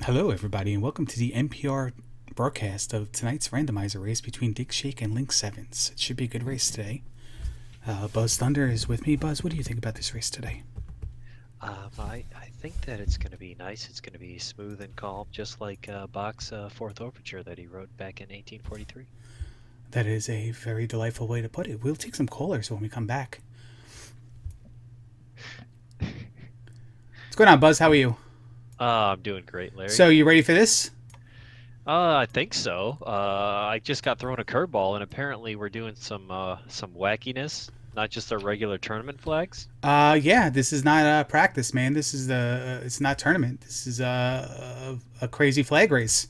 Hello, everybody, and welcome to the NPR broadcast of tonight's randomizer race between Digshake and Link Sevens. It should be a good race today. Buzz Thunder is with me. Buzz, what do you think about this race today? I think that it's going to be nice. It's going to be smooth and calm, just like Bach's Fourth Overture that he wrote back in 1843. That is a very delightful way to put it. We'll take some callers when we come back. What's going on, Buzz? How are you? I'm doing great, Larry. So, you ready for this? I think so. I just got thrown a curveball, and apparently we're doing some wackiness, not just our regular tournament flags. Yeah, this is not practice, man. This is it's not tournament. This is a crazy flag race.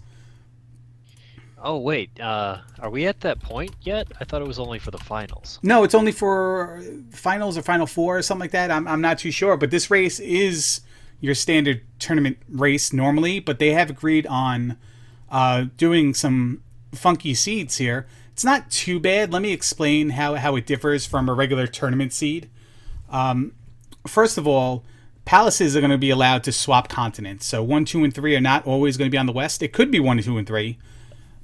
Oh wait, are we at that point yet? I thought it was only for the finals. No, it's only for finals or final four or something like that. I'm not too sure, but this race is your standard tournament race normally, but they have agreed on doing some funky seeds here. It's not too bad. Let me explain how it differs from a regular tournament seed. First of all, palaces are going to be allowed to swap continents. So 1, 2, and 3 are not always going to be on the west. It could be 1, 2, and 3,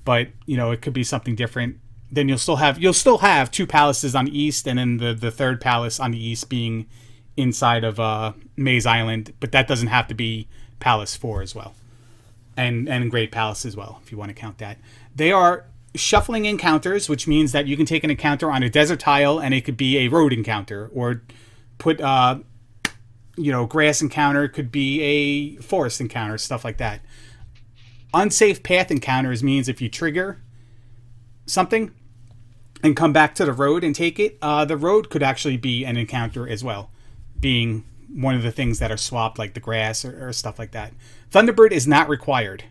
but it could be something different. Then you'll still have two palaces on the east, and then the third palace on the east being inside of Maze Island. But that doesn't have to be Palace 4 as well, and Great Palace as well, if you want to count that. They are shuffling encounters, which means that you can take an encounter on a desert tile, and it could be a road encounter, or put grass encounter, could be a forest encounter, stuff like that. Unsafe path encounters means if you trigger something and come back to the road and take it, the road could actually be an encounter as well, being one of the things that are swapped, like the grass or stuff like that. Thunderbird is not required.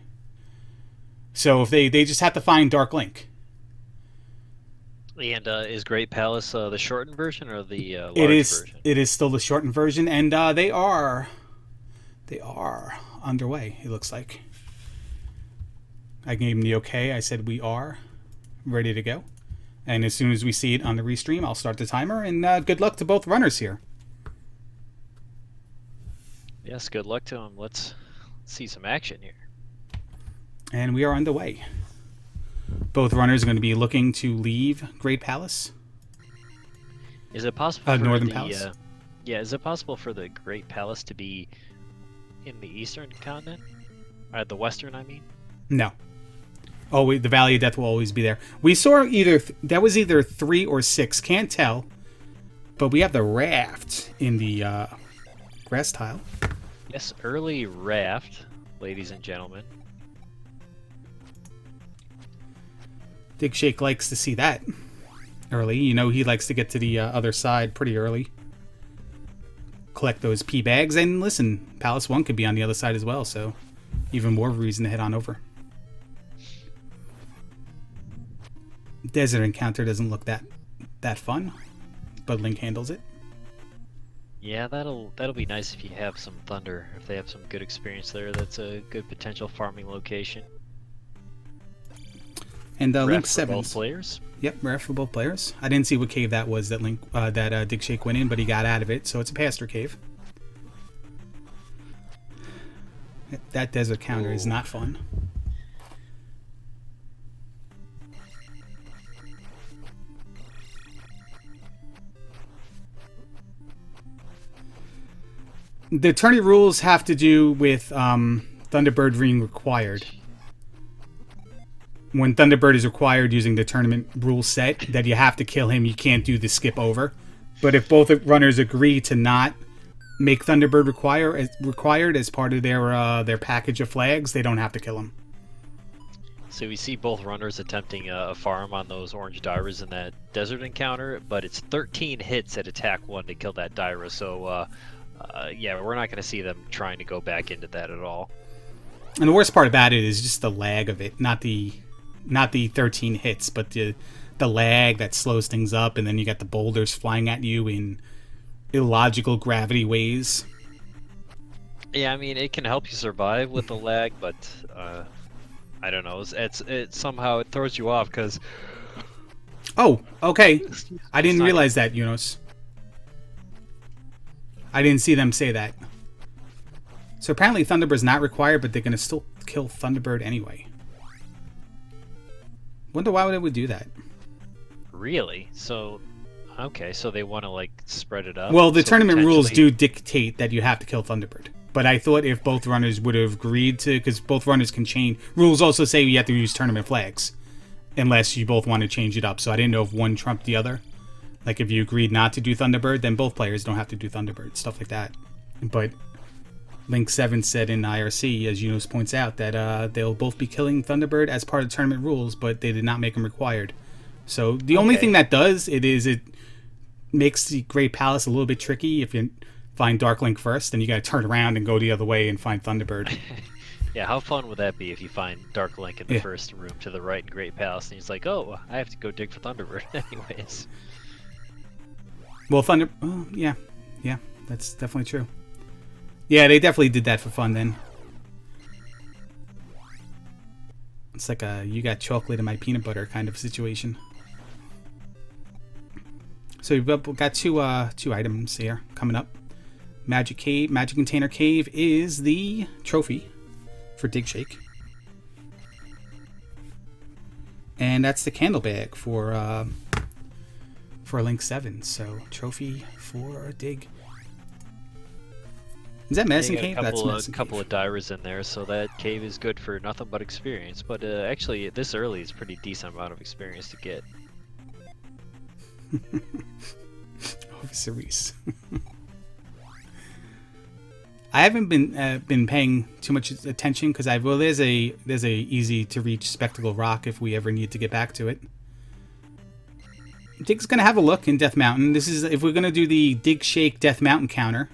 So if they just have to find Dark Link. And is Great Palace the shortened version or the large version? It is still the shortened version, and they are underway, it looks like. I gave him the okay. I said we are ready to go. And as soon as we see it on the restream, I'll start the timer. And good luck to both runners here. Yes, good luck to them. Let's see some action here. And we are underway. Both runners are going to be looking to leave Great Palace. Is it possible for Northern Palace? Is it possible for the Great Palace to be in the eastern continent? Or the western, I mean? No. Oh, the Valley of Death will always be there. We saw that was either 3 or 6. Can't tell. But we have the raft in the grass tile. Yes, early raft, ladies and gentlemen. Digshake likes to see that early. He likes to get to the other side pretty early. Collect those P bags. And listen, Palace 1 could be on the other side as well, so even more reason to head on over. Desert encounter doesn't look that fun, but Link handles it. Yeah, that'll be nice if you have some thunder. If they have some good experience there, that's a good potential farming location. And Link for 7. both players. Yep, rare for both players. I didn't see what cave that was that Digshake went in, but he got out of it, so it's a pastor cave. That desert counter is not fun. The tourney rules have to do with Thunderbird being required. When Thunderbird is required using the tournament rule set, that you have to kill him, you can't do the skip over. But if both runners agree to not make Thunderbird required as part of their package of flags, they don't have to kill him. So we see both runners attempting a farm on those orange Dyras in that desert encounter, but it's 13 hits at attack 1 to kill that Dyra, so yeah, we're not going to see them trying to go back into that at all. And the worst part about it is just the lag of it, not the 13 hits, but the lag that slows things up, and then you got the boulders flying at you in illogical gravity ways. Yeah, I mean, it can help you survive with the lag, but I don't know. It somehow it throws you off because. Oh, okay. I didn't realize that, Yunus. I didn't see them say that. So apparently Thunderbird's not required, but they're going to still kill Thunderbird anyway. Wonder why they would do that. Really? So, okay, so they want to like spread it up? Well, the So tournament rules potentially- do dictate that you have to kill Thunderbird. But I thought if both runners would have agreed to, because both runners can change. Rules also say you have to use tournament flags, unless you both want to change it up. So I didn't know if one trumped the other. Like if you agreed not to do Thunderbird, then both players don't have to do Thunderbird, stuff like that. But Link 7 said in IRC, as Yunus points out, that they'll both be killing Thunderbird as part of the tournament rules, but they did not make them required. So the only thing that does it makes the Great Palace a little bit tricky. If you find Dark Link first, then you got to turn around and go the other way and find Thunderbird. Yeah, how fun would that be if you find Dark Link in the first room to the right in Great Palace, and he's like, "Oh, I have to go dig for Thunderbird anyways." Well, yeah, that's definitely true. Yeah, they definitely did that for fun then. It's like a you got chocolate in my peanut butter kind of situation. So we've got two items here coming up. Magic Container Cave is the trophy for Digshake. And that's the candle bag for Link 7. So trophy for Dig. Is that Medicine Cave? That's Medicine A couple Cave. of divers in there, so that cave is good for nothing but experience. But actually, this early is pretty decent amount of experience to get. Officer Reese. I haven't been paying too much attention because there's a easy to reach Spectacle Rock if we ever need to get back to it. Dig's gonna have a look in Death Mountain. This is if we're gonna do the Dig Shake Death Mountain counter,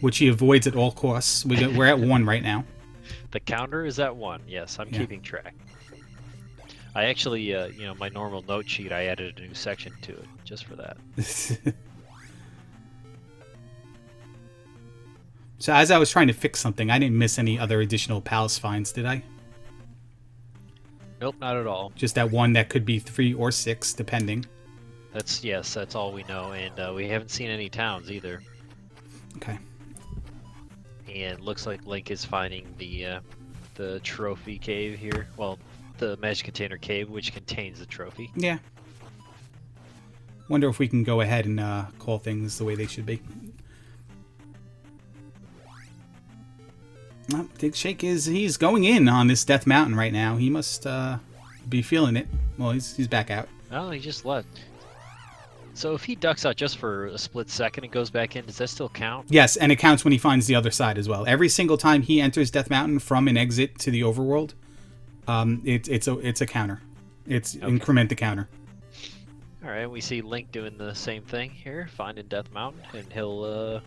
which he avoids at all costs. We're at 1 right now. The counter is at 1. Yes, I'm keeping track. I actually, my normal note sheet, I added a new section to it just for that. So as I was trying to fix something, I didn't miss any other additional palace finds, did I? Nope, not at all. Just that one that could be 3 or 6, depending. That's all we know, and we haven't seen any towns either. Okay. And looks like Link is finding the trophy cave here. Well, the Magic Container Cave, which contains the trophy. Yeah. Wonder if we can go ahead and call things the way they should be. Well, Digshake he's going in on this Death Mountain right now. He must be feeling it. Well, he's back out. Oh, he just left. So if he ducks out just for a split second and goes back in, does that still count? Yes, and it counts when he finds the other side as well. Every single time he enters Death Mountain from an exit to the overworld, it's a counter. It's increment the counter. All right, we see Link doing the same thing here, finding Death Mountain, and he'll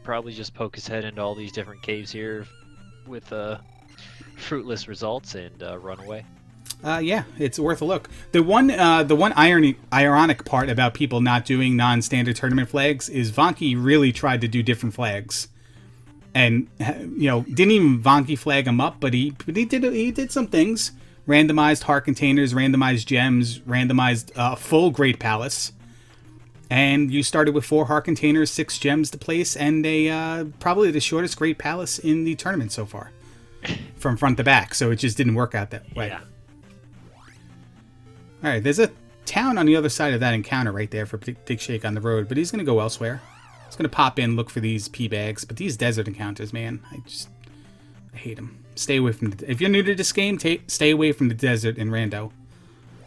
probably just poke his head into all these different caves here with fruitless results and run away. Yeah, it's worth a look. The one ironic part about people not doing non-standard tournament flags is Vonky really tried to do different flags, and didn't even Vonky flag them up, but he did some things. Randomized heart containers, randomized gems, randomized full Great Palace, and you started with 4 heart containers, 6 gems to place, and probably the shortest Great Palace in the tournament so far, from front to back. So it just didn't work out that way. Yeah. All right, there's a town on the other side of that encounter right there for Digshake on the road, but he's going to go elsewhere. He's going to pop in, look for these P bags, but these desert encounters, man, I hate them. Stay away from if you're new to this game, stay away from the desert in Rando,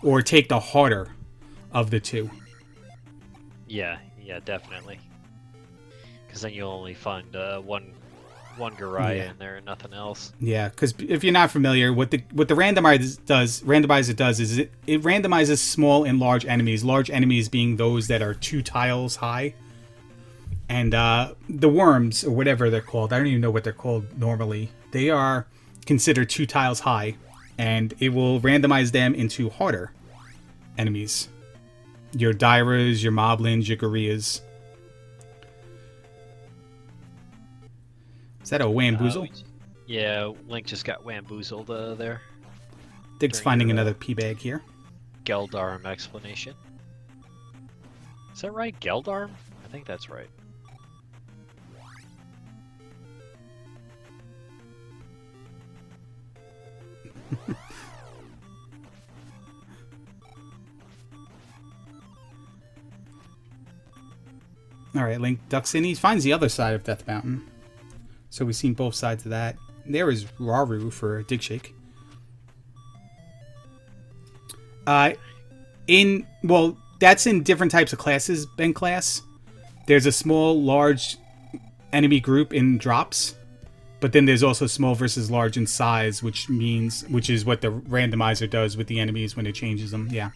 or take the harder of the two. Yeah, definitely. Because then you'll only find one Garaya in there and nothing else. Yeah, because if you're not familiar, what the randomizer does is it randomizes small and large enemies. Large enemies being those that are 2 tiles high, and the worms or whatever they're called. I don't even know what they're called normally. They are considered 2 tiles high, and it will randomize them into harder enemies. Your Dyras, your Moblins, your Goriyas. Is that a Wamboozle? Yeah, Link just got Wamboozled there. Dig's finding another P bag here. Geldarm explanation. Is that right? Geldarm? I think that's right. Alright, Link ducks in. He finds the other side of Death Mountain. So we've seen both sides of that. There is Raru for digshake. Well, that's in different types of classes, Ben class. There's a small, large enemy group in drops. But then there's also small versus large in size, which is what the randomizer does with the enemies when it changes them. Yeah.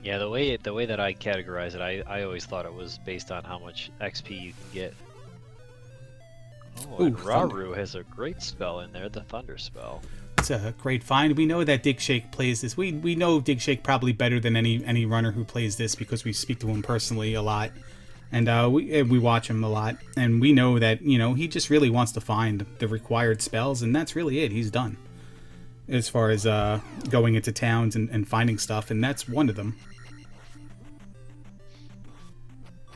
Yeah, the way that I categorize it, I always thought it was based on how much XP you can get. Oh, and Raru has a great spell in there, the Thunder spell. It's a great find. We know that digshake plays this. We know digshake probably better than any runner who plays this because we speak to him personally a lot, and we watch him a lot, and we know that he just really wants to find the required spells, and that's really it. He's done as far as going into towns and finding stuff, and that's one of them.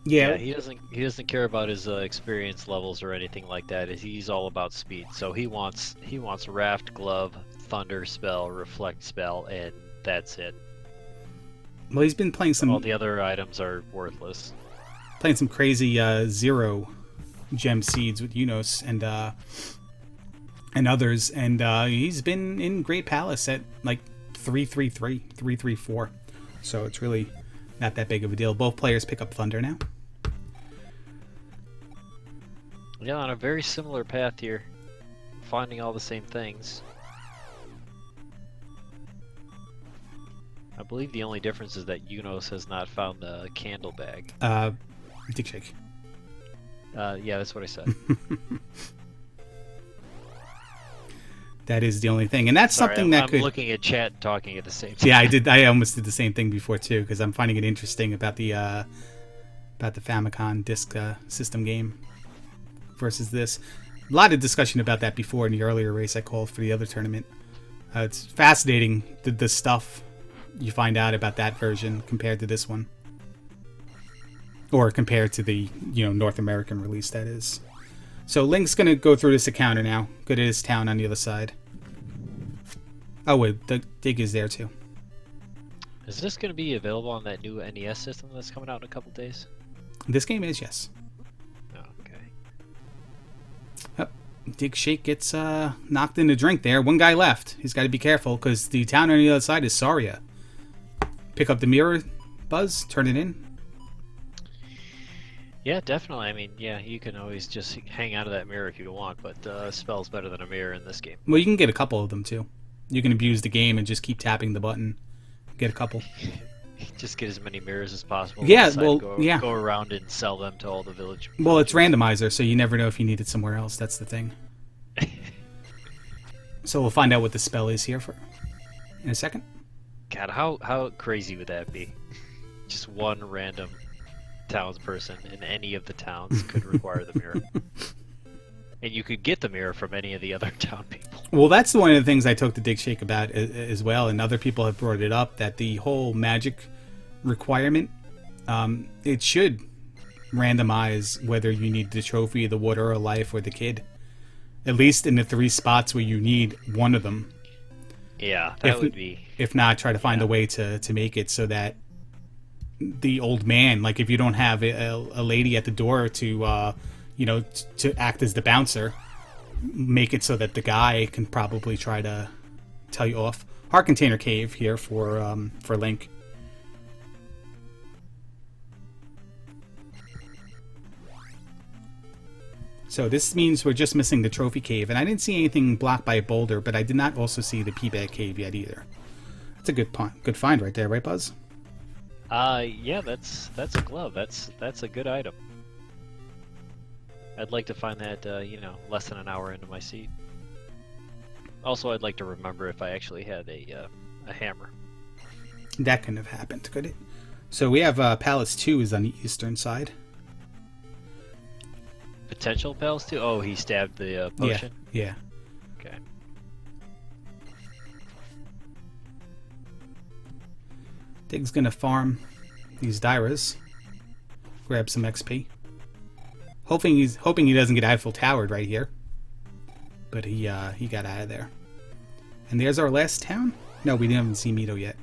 Yeah, he doesn't care about his experience levels or anything like that. He's all about speed. So he wants Raft, Glove, Thunder spell, Reflect spell, and that's it. Well, he's been playing some. All the other items are worthless. Playing some crazy 0 gem seeds with Unos and others, and he's been in Great Palace at like 333, 334. So it's really not that big of a deal. Both players pick up Thunder now. Yeah, on a very similar path here, finding all the same things. I believe the only difference is that Unos has not found the candle bag. Digshake. Yeah, that's what I said. That is the only thing, and that's something that I'm looking at chat and talking at the same time. Yeah, I did. I almost did the same thing before too, because I'm finding it interesting about the Famicom disc system game versus this. A lot of discussion about that before in the earlier race I called for the other tournament. It's fascinating the stuff you find out about that version compared to this one, or compared to the North American release, that is. So Link's gonna go through this encounter now. Go to his town on the other side. Oh wait, the dig is there too. Is this gonna be available on that new NES system that's coming out in a couple days? This game is, yes. Oh, okay. Oh, digshake gets knocked in the drink there. One guy left. He's got to be careful because the town on the other side is Saria. Pick up the mirror, Buzz. Turn it in. Yeah, definitely. I mean, yeah, you can always just hang out of that mirror if you want, but spell's better than a mirror in this game. Well, you can get a couple of them too. You can abuse the game and just keep tapping the button. Get a couple. Just get as many mirrors as possible. Yeah, go around and sell them to all the village. Well, it's randomizer, so you never know if you need it somewhere else. That's the thing. So we'll find out what the spell is here in a second. God, how crazy would that be? Just one random townsperson in any of the towns could require the mirror. And you could get the mirror from any of the other town people. Well, that's one of the things I talked to digshake about as well, and other people have brought it up, that the whole magic requirement, it should randomize whether you need the trophy, the water, or life, or the kid. At least in the 3 spots where you need one of them. Yeah, that would be... If not, try to find a way to make it so that the old man, like if you don't have a lady at the door to to act as the bouncer, make it so that the guy can probably try to tell you off. Heart Container Cave here for Link. So this means we're just missing the Trophy Cave, and I didn't see anything blocked by a boulder, but I did not also see the P-Bag Cave yet either. That's a good find right there, right, Buzz? Yeah, that's a glove. That's a good item. I'd like to find that, less than an hour into my seed. Also, I'd like to remember if I actually had a hammer. That couldn't have happened, could it? So we have Palace 2 is on the eastern side. Potential Palace 2? Oh, he stabbed the potion? Yeah. Okay. Dig's gonna farm these Dairas. Grab some XP. Hoping he doesn't get Eiffel Towered right here. but he got out of there. And there's our last town. No, we didn't even see Mito yet.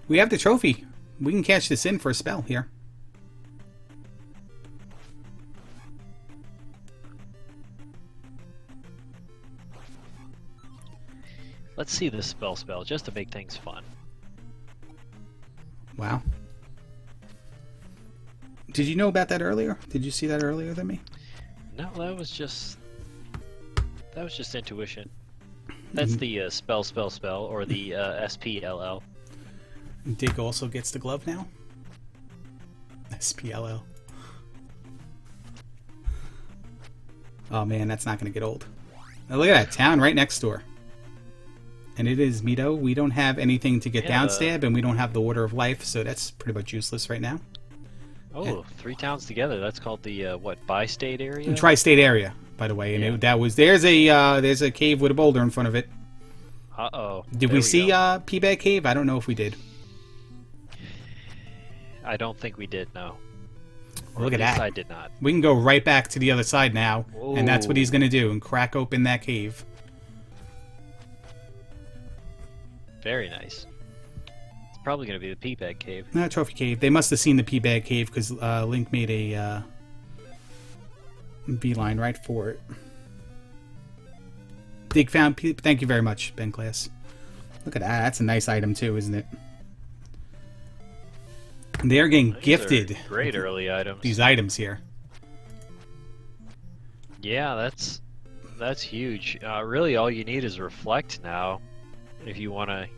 We have the trophy. We can cash this in for a spell here. Let's see this spell just to make things fun. Wow. Did you know about that earlier? Did you see that earlier than me? No, that was just intuition. That's the spell, or the SPLL. Dig also gets the glove now. SPLL. Oh man, that's not going to get old. Now, look at that town right next door. And it is Mito. We don't have anything to get down stab, and we don't have the Water of Life, so that's pretty much useless right now. Oh, and 3 towns together. That's called the bi-state area? Tri-state area, by the way. And there's a cave with a boulder in front of it. Uh-oh. Did we see P-Bag Cave? I don't know if we did. I don't think we did, no. Look at that. I did not. We can go right back to the other side now, Ooh. and that's what he's going to do, and crack open that cave. Very nice. It's probably going to be the P-Bag Cave. Trophy Cave. They must have seen the P-Bag Cave, because Link made a beeline right for it. Dig found P. Thank you very much, Ben Class. Look at that. That's a nice item, too, isn't it? They are getting gifted. Great early items. These items here. Yeah, that's huge. Really, all you need is reflect now, if you want to,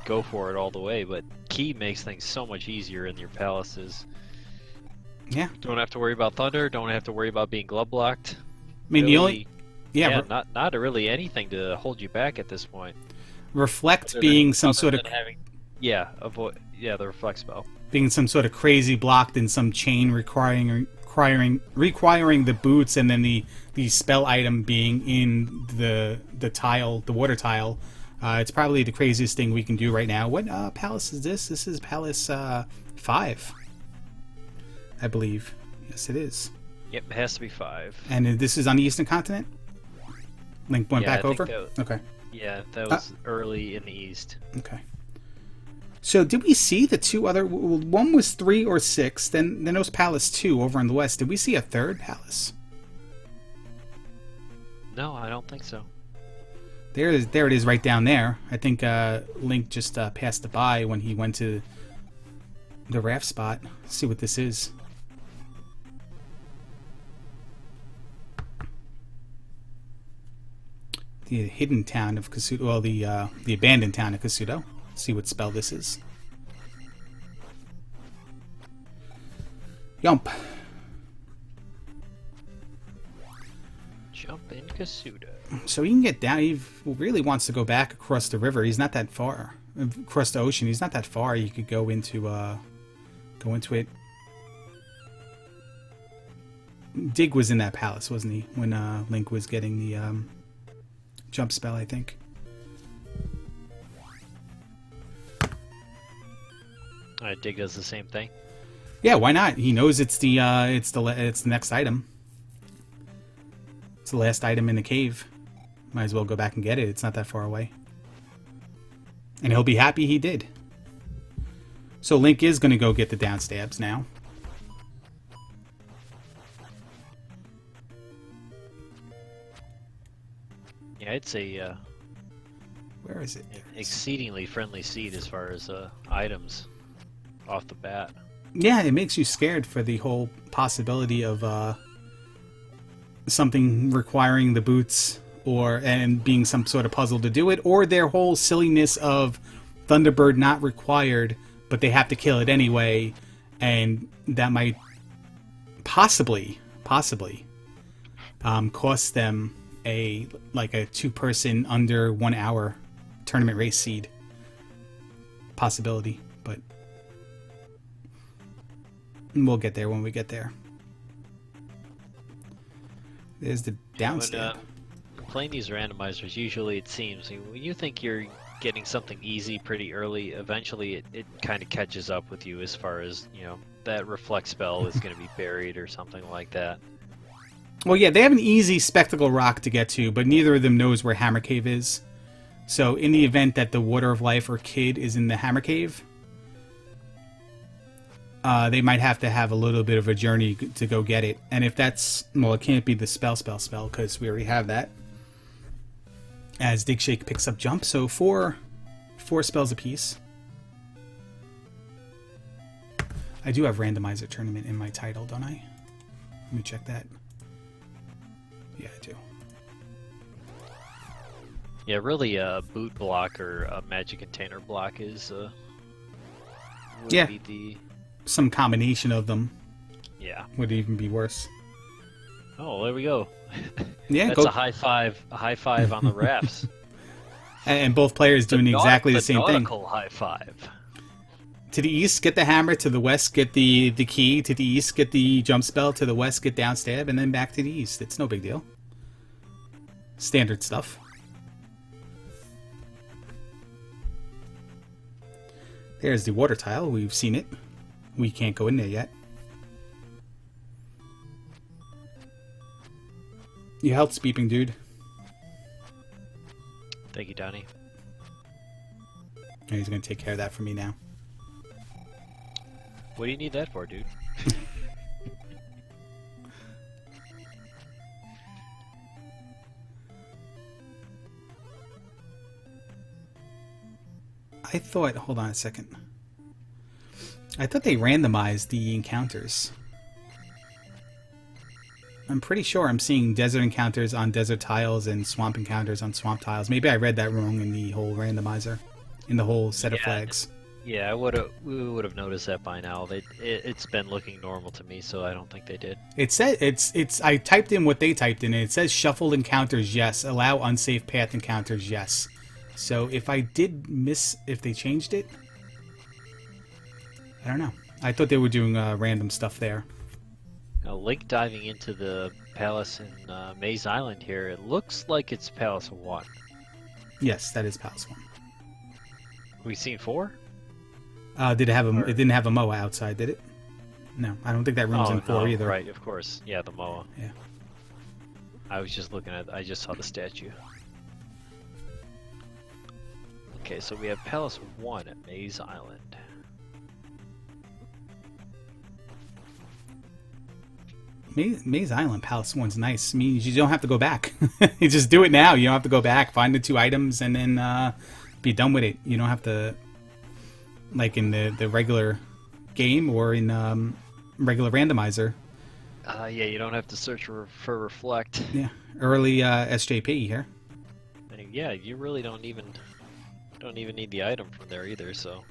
go for it all the way. But key makes things so much easier in your palaces. Yeah. Don't have to worry about thunder. Don't have to worry about being glove blocked. I mean, really, not really anything to hold you back at this point. Reflect being some sort of the reflect spell. Being some sort of crazy blocked in some chain requiring the boots, and then the spell item being in the tile, the water tile. It's probably the craziest thing we can do right now. What palace is this? This is Palace 5, I believe. Yes, it is. Yep, it has to be 5. And this is on the Eastern Continent? Link went back over? Okay. Yeah, that was early in the East. Okay. So did we see the 2 other... One was 3 or 6, then there was Palace 2 over in the West. Did we see a 3rd palace? No, I don't think so. There it is right down there. I think Link just passed it by when he went to the raft spot. Let's see what this is. The hidden town of Kasuto. Well, the abandoned town of Kasuto. Let's see what spell this is. Yump. Jump in Kasuto. So he can get down. He really wants to go back across the river. He's not that far. Across the ocean. He's not that far. You could go into it. Dig was in that palace, wasn't he? When Link was getting the jump spell, I think. Dig does the same thing. Yeah, why not? He knows it's the next item. It's the last item in the cave. Might as well go back and get it. It's not that far away. And he'll be happy he did. So Link is going to go get the downstabs now. Yeah, it's a where is it? exceedingly friendly seed as far as items off the bat. Yeah, it makes you scared for the whole possibility of something requiring the boots and being some sort of puzzle to do it, or their whole silliness of Thunderbird not required, but they have to kill it anyway, and that might possibly cost them a 2-person under 1 hour tournament race seed possibility, but we'll get there when we get there. There's the downstab. Playing these randomizers, usually it seems when you think you're getting something easy pretty early, eventually it kind of catches up with you as far as, that reflect spell is going to be buried or something like that. Well, yeah, they have an easy spectacle rock to get to, but neither of them knows where Hammer Cave is. So in the event that the Water of Life or Kid is in the Hammer Cave, they might have to have a little bit of a journey to go get it. And if that's... Well, it can't be the spell, because we already have that. As Digshake picks up Jump, so four spells apiece. I do have Randomizer Tournament in my title, don't I? Let me check that. Yeah, I do. Yeah, really, a boot block or a magic container block is would be the... Some combination of them. Yeah. Would even be worse. Oh, there we go. Yeah, that's a high five on the rafts. And both players doing exactly the same thing. High five. To the east, get the hammer. To the west, get the key. To the east, get the jump spell. To the west, get down stab. And then back to the east. It's no big deal. Standard stuff. There's the water tile. We've seen it. We can't go in there yet. Your health's beeping, dude. Thank you, Donnie. And he's going to take care of that for me now. What do you need that for, dude? I thought... Hold on a second. I thought they randomized the encounters. I'm pretty sure I'm seeing desert encounters on desert tiles and swamp encounters on swamp tiles. Maybe I read that wrong in the whole randomizer, in the whole set of flags. Yeah, we would have noticed that by now. It's been looking normal to me, so I don't think they did. It said it's. I typed in what they typed in, and it says shuffled encounters yes, allow unsafe path encounters yes. So if I did miss, if they changed it, I don't know. I thought they were doing random stuff there. Now, Link diving into the palace in Maze Island here, it looks like it's Palace 1. Yes, that is Palace 1. We seen 4? Did it have a? It didn't have a MOA outside, did it? No, I don't think that room's in 4 either. Right, of course. Yeah, the MOA. Yeah. I was just looking at. I just saw the statue. Okay, so we have Palace 1 at Maze Island. Maze Island Palace 1's nice. It means you don't have to go back. You just do it now. You don't have to go back, find the 2 items, and then be done with it. You don't have to, like in the regular game or in regular randomizer. Yeah, you don't have to search for reflect. Yeah, early SJP here. And yeah, you really don't even need the item from there either. So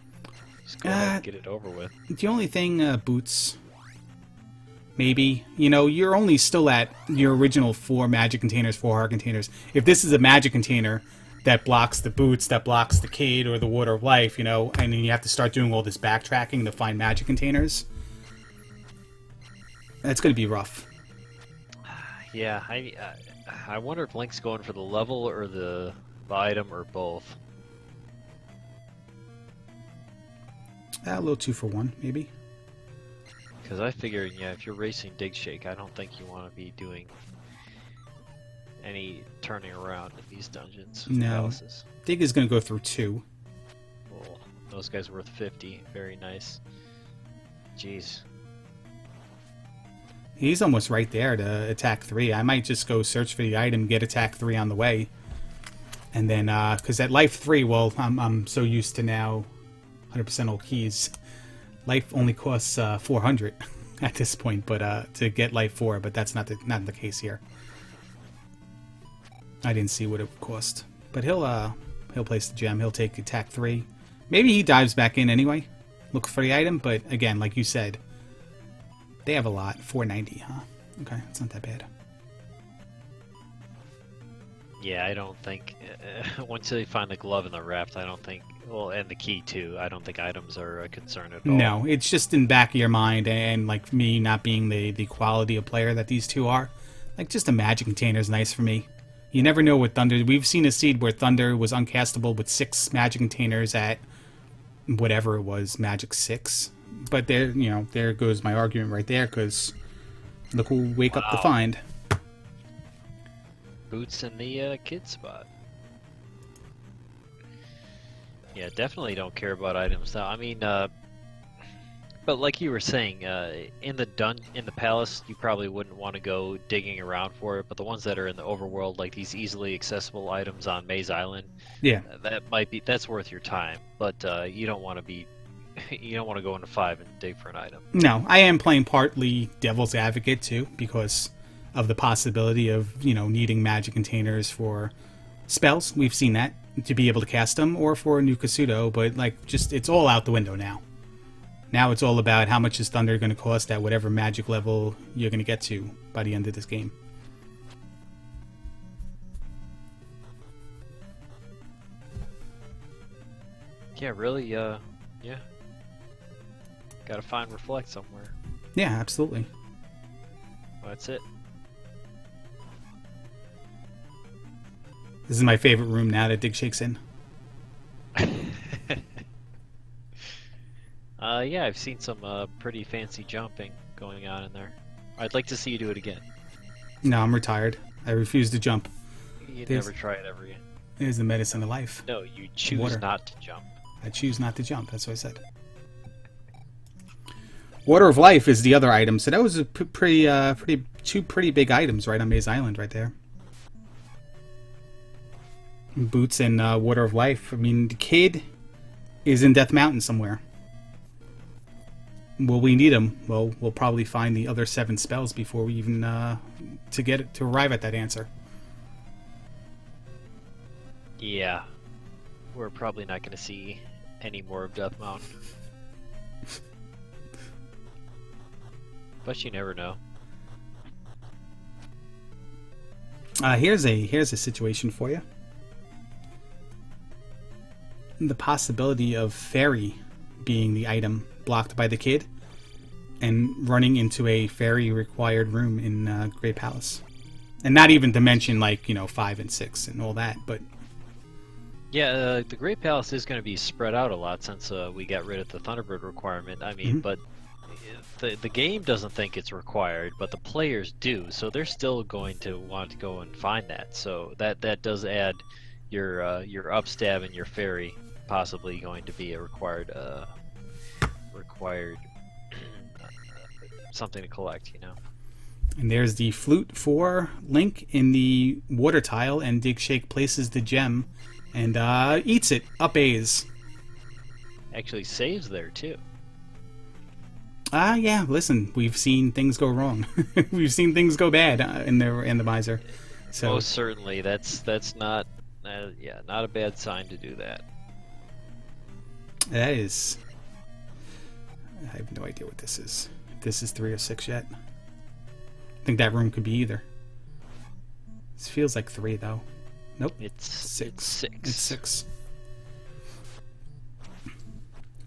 just go ahead and get it over with. The only thing, boots. Maybe. You know, you're only still at your original 4 magic containers, 4 heart containers. If this is a magic container that blocks the boots, that blocks the Kid or the Water of Life, you know, and then you have to start doing all this backtracking to find magic containers, that's going to be rough. Yeah, I wonder if Link's going for the level or the item or both. A little 2 for 1, maybe. Because I figure, yeah, if you're racing Digshake, I don't think you want to be doing any turning around in these dungeons. No. Palaces. Dig is going to go through 2. Well, those guys worth 50. Very nice. Jeez. He's almost right there to attack 3. I might just go search for the item, get attack 3 on the way. And then, because at life 3, well, I'm so used to now 100% old keys. Life only costs 400 at this point, but to get life 4, but that's not the case here. I didn't see what it would cost, but he'll place the gem. He'll take attack 3. Maybe he dives back in anyway, look for the item. But again, like you said, they have a lot. 490, huh? Okay, it's not that bad. Yeah, I don't think once they find the glove and the raft, I don't think. Well, and the key too. I don't think items are a concern at all. No, it's just in the back of your mind, and like me not being the quality of player that these 2 are, like just a magic container is nice for me. You never know with Thunder. We've seen a seed where Thunder was uncastable with 6 magic containers at whatever it was, magic 6. But there goes my argument right there, because look who wake up to find. boots in the kid spot. Yeah, definitely don't care about items now. I mean, but like you were saying, in the palace, you probably wouldn't want to go digging around for it. But the ones that are in the overworld, like these easily accessible items on Maze Island, Yeah. That's worth your time. But you don't want to be, you don't want to go into 5 and dig for an item. No, I am playing partly devil's advocate too, because of the possibility of, needing magic containers for spells. We've seen that, to be able to cast them, or for a new Kasuto, but it's all out the window now. Now it's all about how much is Thunder going to cost at whatever magic level you're going to get to by the end of this game. Yeah, really, yeah. Gotta find Reflect somewhere. Yeah, absolutely. Well, that's it. This is my favorite room now that Digshake's in. Yeah, I've seen some pretty fancy jumping going on in there. I'd like to see you do it again. No, I'm retired. I refuse to jump. You never try it ever again. It is the medicine of life. No, you choose not to jump. I choose not to jump. That's what I said. Water of Life is the other item. So that was a two pretty big items right on Maze Island right there. Boots and Water of Life. I mean, the kid is in Death Mountain somewhere. Will we need him? Well, we'll probably find the other 7 spells before we even to arrive at that answer. Yeah, we're probably not going to see any more of Death Mountain. But you never know. Here's a situation for you. The possibility of Fairy being the item blocked by the kid and running into a Fairy required room in Great Palace. And not even to mention 5 and 6 and all that, but yeah, the Great Palace is going to be spread out a lot since we got rid of the Thunderbird requirement. I mean, but the game doesn't think it's required, but the players do, so they're still going to want to go and find that. So that does add your upstab and your Fairy possibly going to be a required something to collect, And there's the flute for Link in the water tile, and Digshake places the gem and eats it. Up A's. Actually saves there too. Yeah, listen, we've seen things go wrong. We've seen things go bad in the randomizer. So most certainly, that's not not a bad sign to do that. That is. I have no idea what this is. If this is 3 or 6 yet. I think that room could be either. This feels like 3 though. Nope. It's 6. It's 6. It's 6.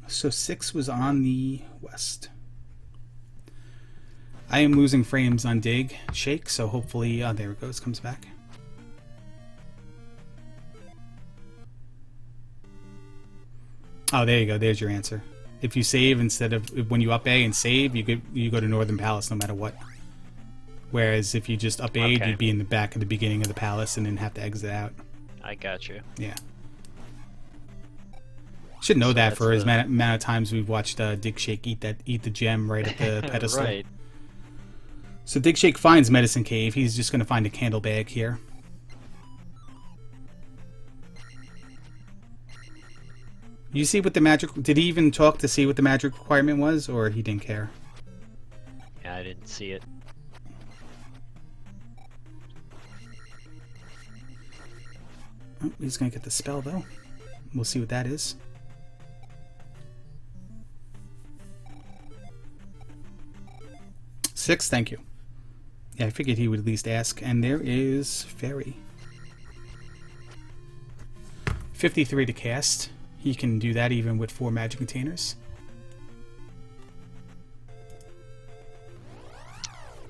So 6 was on the west. I am losing frames on Dig Shake, so hopefully, there it goes, comes back. Oh, there you go. There's your answer. If you save instead of when you up A and save, you go to Northern Palace no matter what. Whereas if you just up A, you'd be in the back of the beginning of the palace and then have to exit out. I got you. Yeah. Should know that for as amount of times we've watched Digshake eat the gem right at the pedestal. Right. So Digshake finds Medicine Cave. He's just going to find a candle bag here. You see what the magic... Did he even talk to see what the magic requirement was, or he didn't care? Yeah, I didn't see it. Oh, he's going to get the spell, though. We'll see what that is. Six, thank you. Yeah, I figured he would at least ask. And there is Fairy. 53 to cast. He can do that even with 4 magic containers.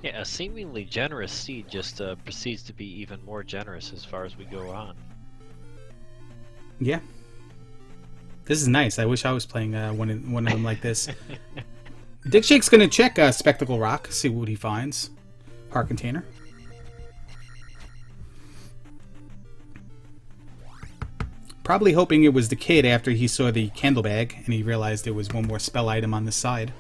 Yeah, a seemingly generous seed just proceeds to be even more generous as far as we go on. Yeah. This is nice. I wish I was playing one of them like this. Digshake's going to check Spectacle Rock, see what he finds. Heart container. Probably hoping it was the kid after he saw the candle bag and he realized there was one more spell item on the side.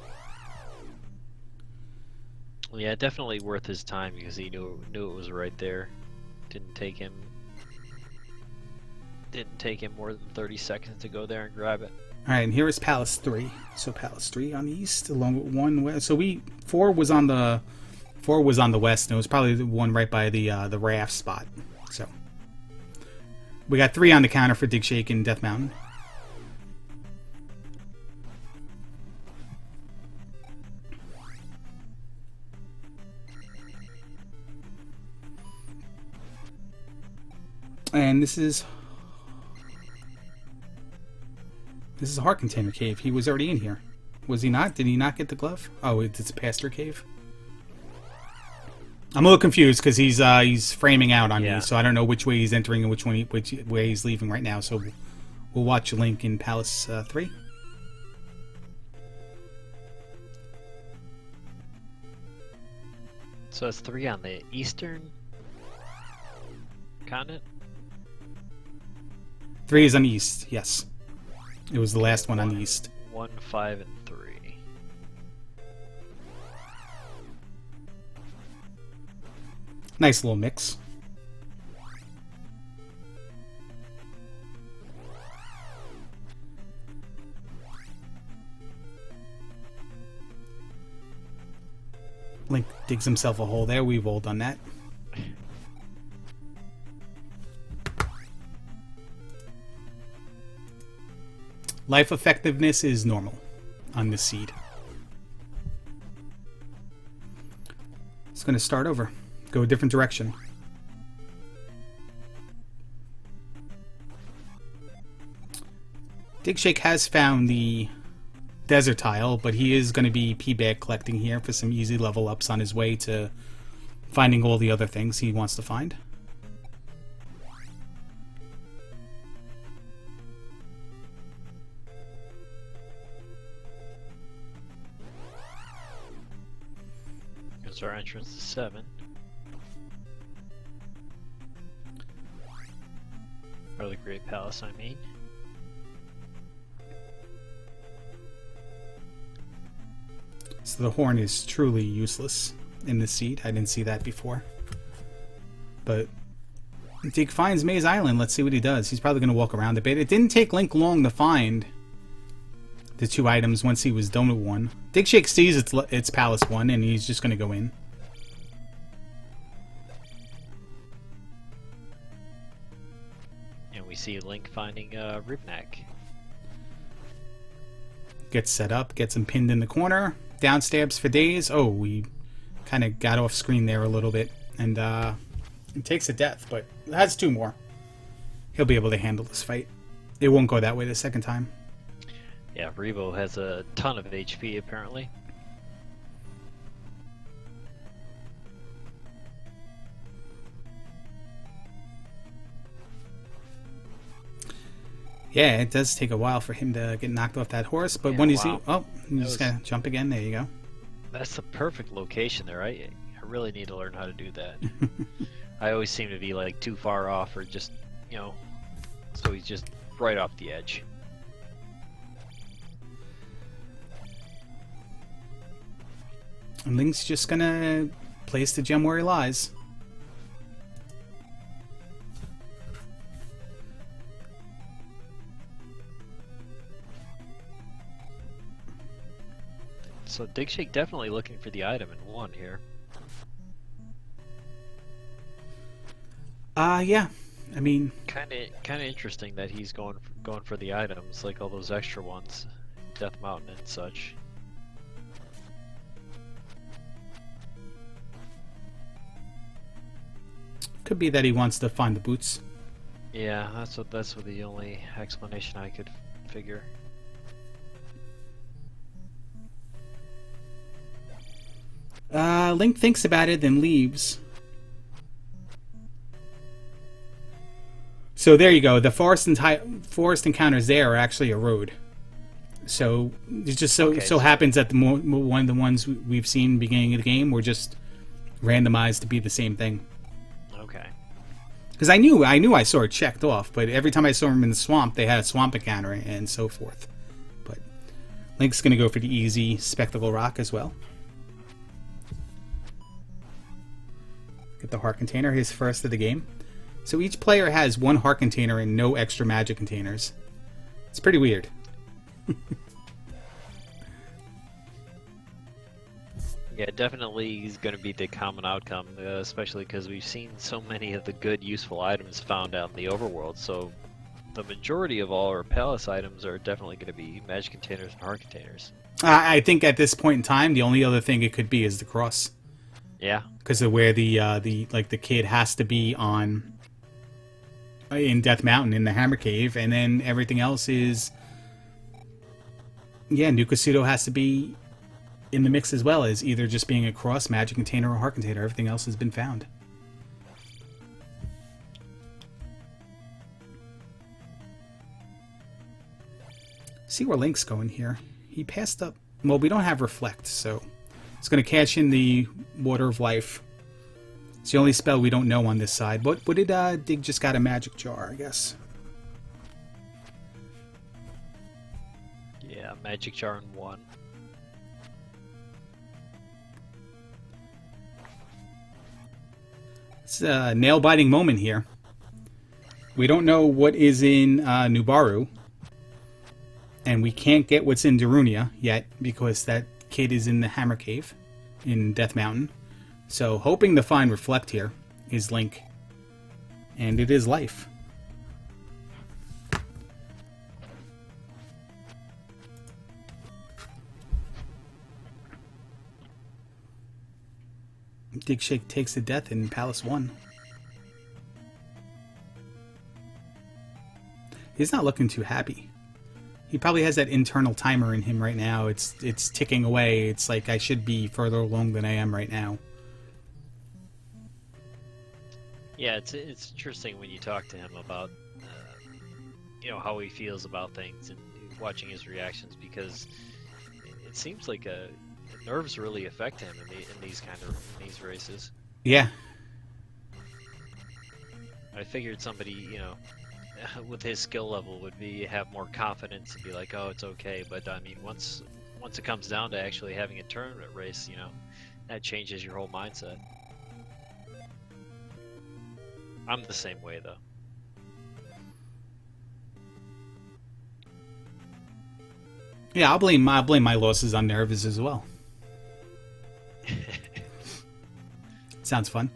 Yeah, definitely worth his time because he knew it was right there. Didn't take him more than 30 seconds to go there and grab it. All right, and here is Palace 3. So Palace 3 on the east, along with 1 west. So 4 was on the west, and it was probably the one right by the raft spot. So we got 3 on the counter for Digshake and Death Mountain. And this is a heart container cave. He was already in here. Was he not? Did he not get the glove? Oh, it's a pastor cave. I'm a little confused because he's framing out on me, so I don't know which way he's entering and which way he's leaving right now. So we'll watch Link in Palace 3. So that's 3 on the eastern continent? 3 is on the east, yes. It was the last one on the east. 1, 5, and 3. Nice little mix. Link digs himself a hole there. We've all done that. Life effectiveness is normal on this seed. It's going to start over. Go a different direction. Digshake has found the desert tile, but he is going to be p-bag collecting here for some easy level ups on his way to finding all the other things he wants to find. Here's our entrance to 7. Or the Great Palace, I mean. So the horn is truly useless in this seed. I didn't see that before. But Dig finds Maze Island. Let's see what he does. He's probably going to walk around a bit. It didn't take Link long to find the 2 items once he was done with 1. Digshake sees it's Palace 1, and he's just going to go in. And we see Link finding Ribneck. Gets set up, gets him pinned in the corner. Down stabs for days. Oh, we kind of got off screen there a little bit. And it takes a death, but it has 2 more. He'll be able to handle this fight. It won't go that way the second time. Yeah, Rebo has a ton of HP apparently. Yeah, it does take a while for him to get knocked off that horse, but when he's... Oh, you just gotta jump again. There you go. That's the perfect location there. I really need to learn how to do that. I always seem to be like too far off or just, you know, so he's just right off the edge. And Link's just gonna place the gem where he lies. So Digshake definitely looking for the item in 1 here. Yeah. I mean, kind of interesting that he's going for the items, like all those extra ones, Death Mountain and such. Could be that he wants to find the boots. Yeah, that's what the only explanation I could figure. Link thinks about it, then leaves. So there you go. The forest encounters there are actually a road. So it just so happens that one of the ones we've seen beginning of the game were just randomized to be the same thing. Okay. Because I knew I saw it checked off, but every time I saw him in the swamp, they had a swamp encounter and so forth. But Link's going to go for the easy Spectacle Rock as well. Get the heart container, his first of the game. So each player has one heart container and no extra magic containers. It's pretty weird. Yeah, definitely is going to be the common outcome, especially because we've seen so many of the good, useful items found out in the overworld. So the majority of all our palace items are definitely going to be magic containers and heart containers. I think at this point in time, the only other thing it could be is the cross. Yeah, because of where the kid has to be on in Death Mountain in the Hammer Cave, and then everything else is Nukasudo has to be in the mix as well as either just being a cross magic container or heart container. Everything else has been found. See where Link's going here. He passed up. Well, we don't have Reflect, so it's going to cash in the Water of Life. It's the only spell we don't know on this side. What did Dig just got a magic jar, I guess? Yeah, magic jar in 1. It's a nail-biting moment here. We don't know what is in Nubaru. And we can't get what's in Darunia yet because that kid is in the Hammer Cave in Death Mountain. So hoping to find Reflect here is Link. And it is Life. Digshake takes the death in Palace 1. He's not looking too happy. He probably has that internal timer in him right now. It's ticking away. It's like I should be further along than I am right now. Yeah, it's interesting when you talk to him about how he feels about things and watching his reactions, because it seems like nerves really affect him in these races. Yeah. I figured somebody with his skill level would have more confidence and be like, oh, it's okay. But I mean, once it comes down to actually having a tournament race, that changes your whole mindset. I'm the same way though. Yeah, I'll blame my losses on nerves as well. Sounds fun.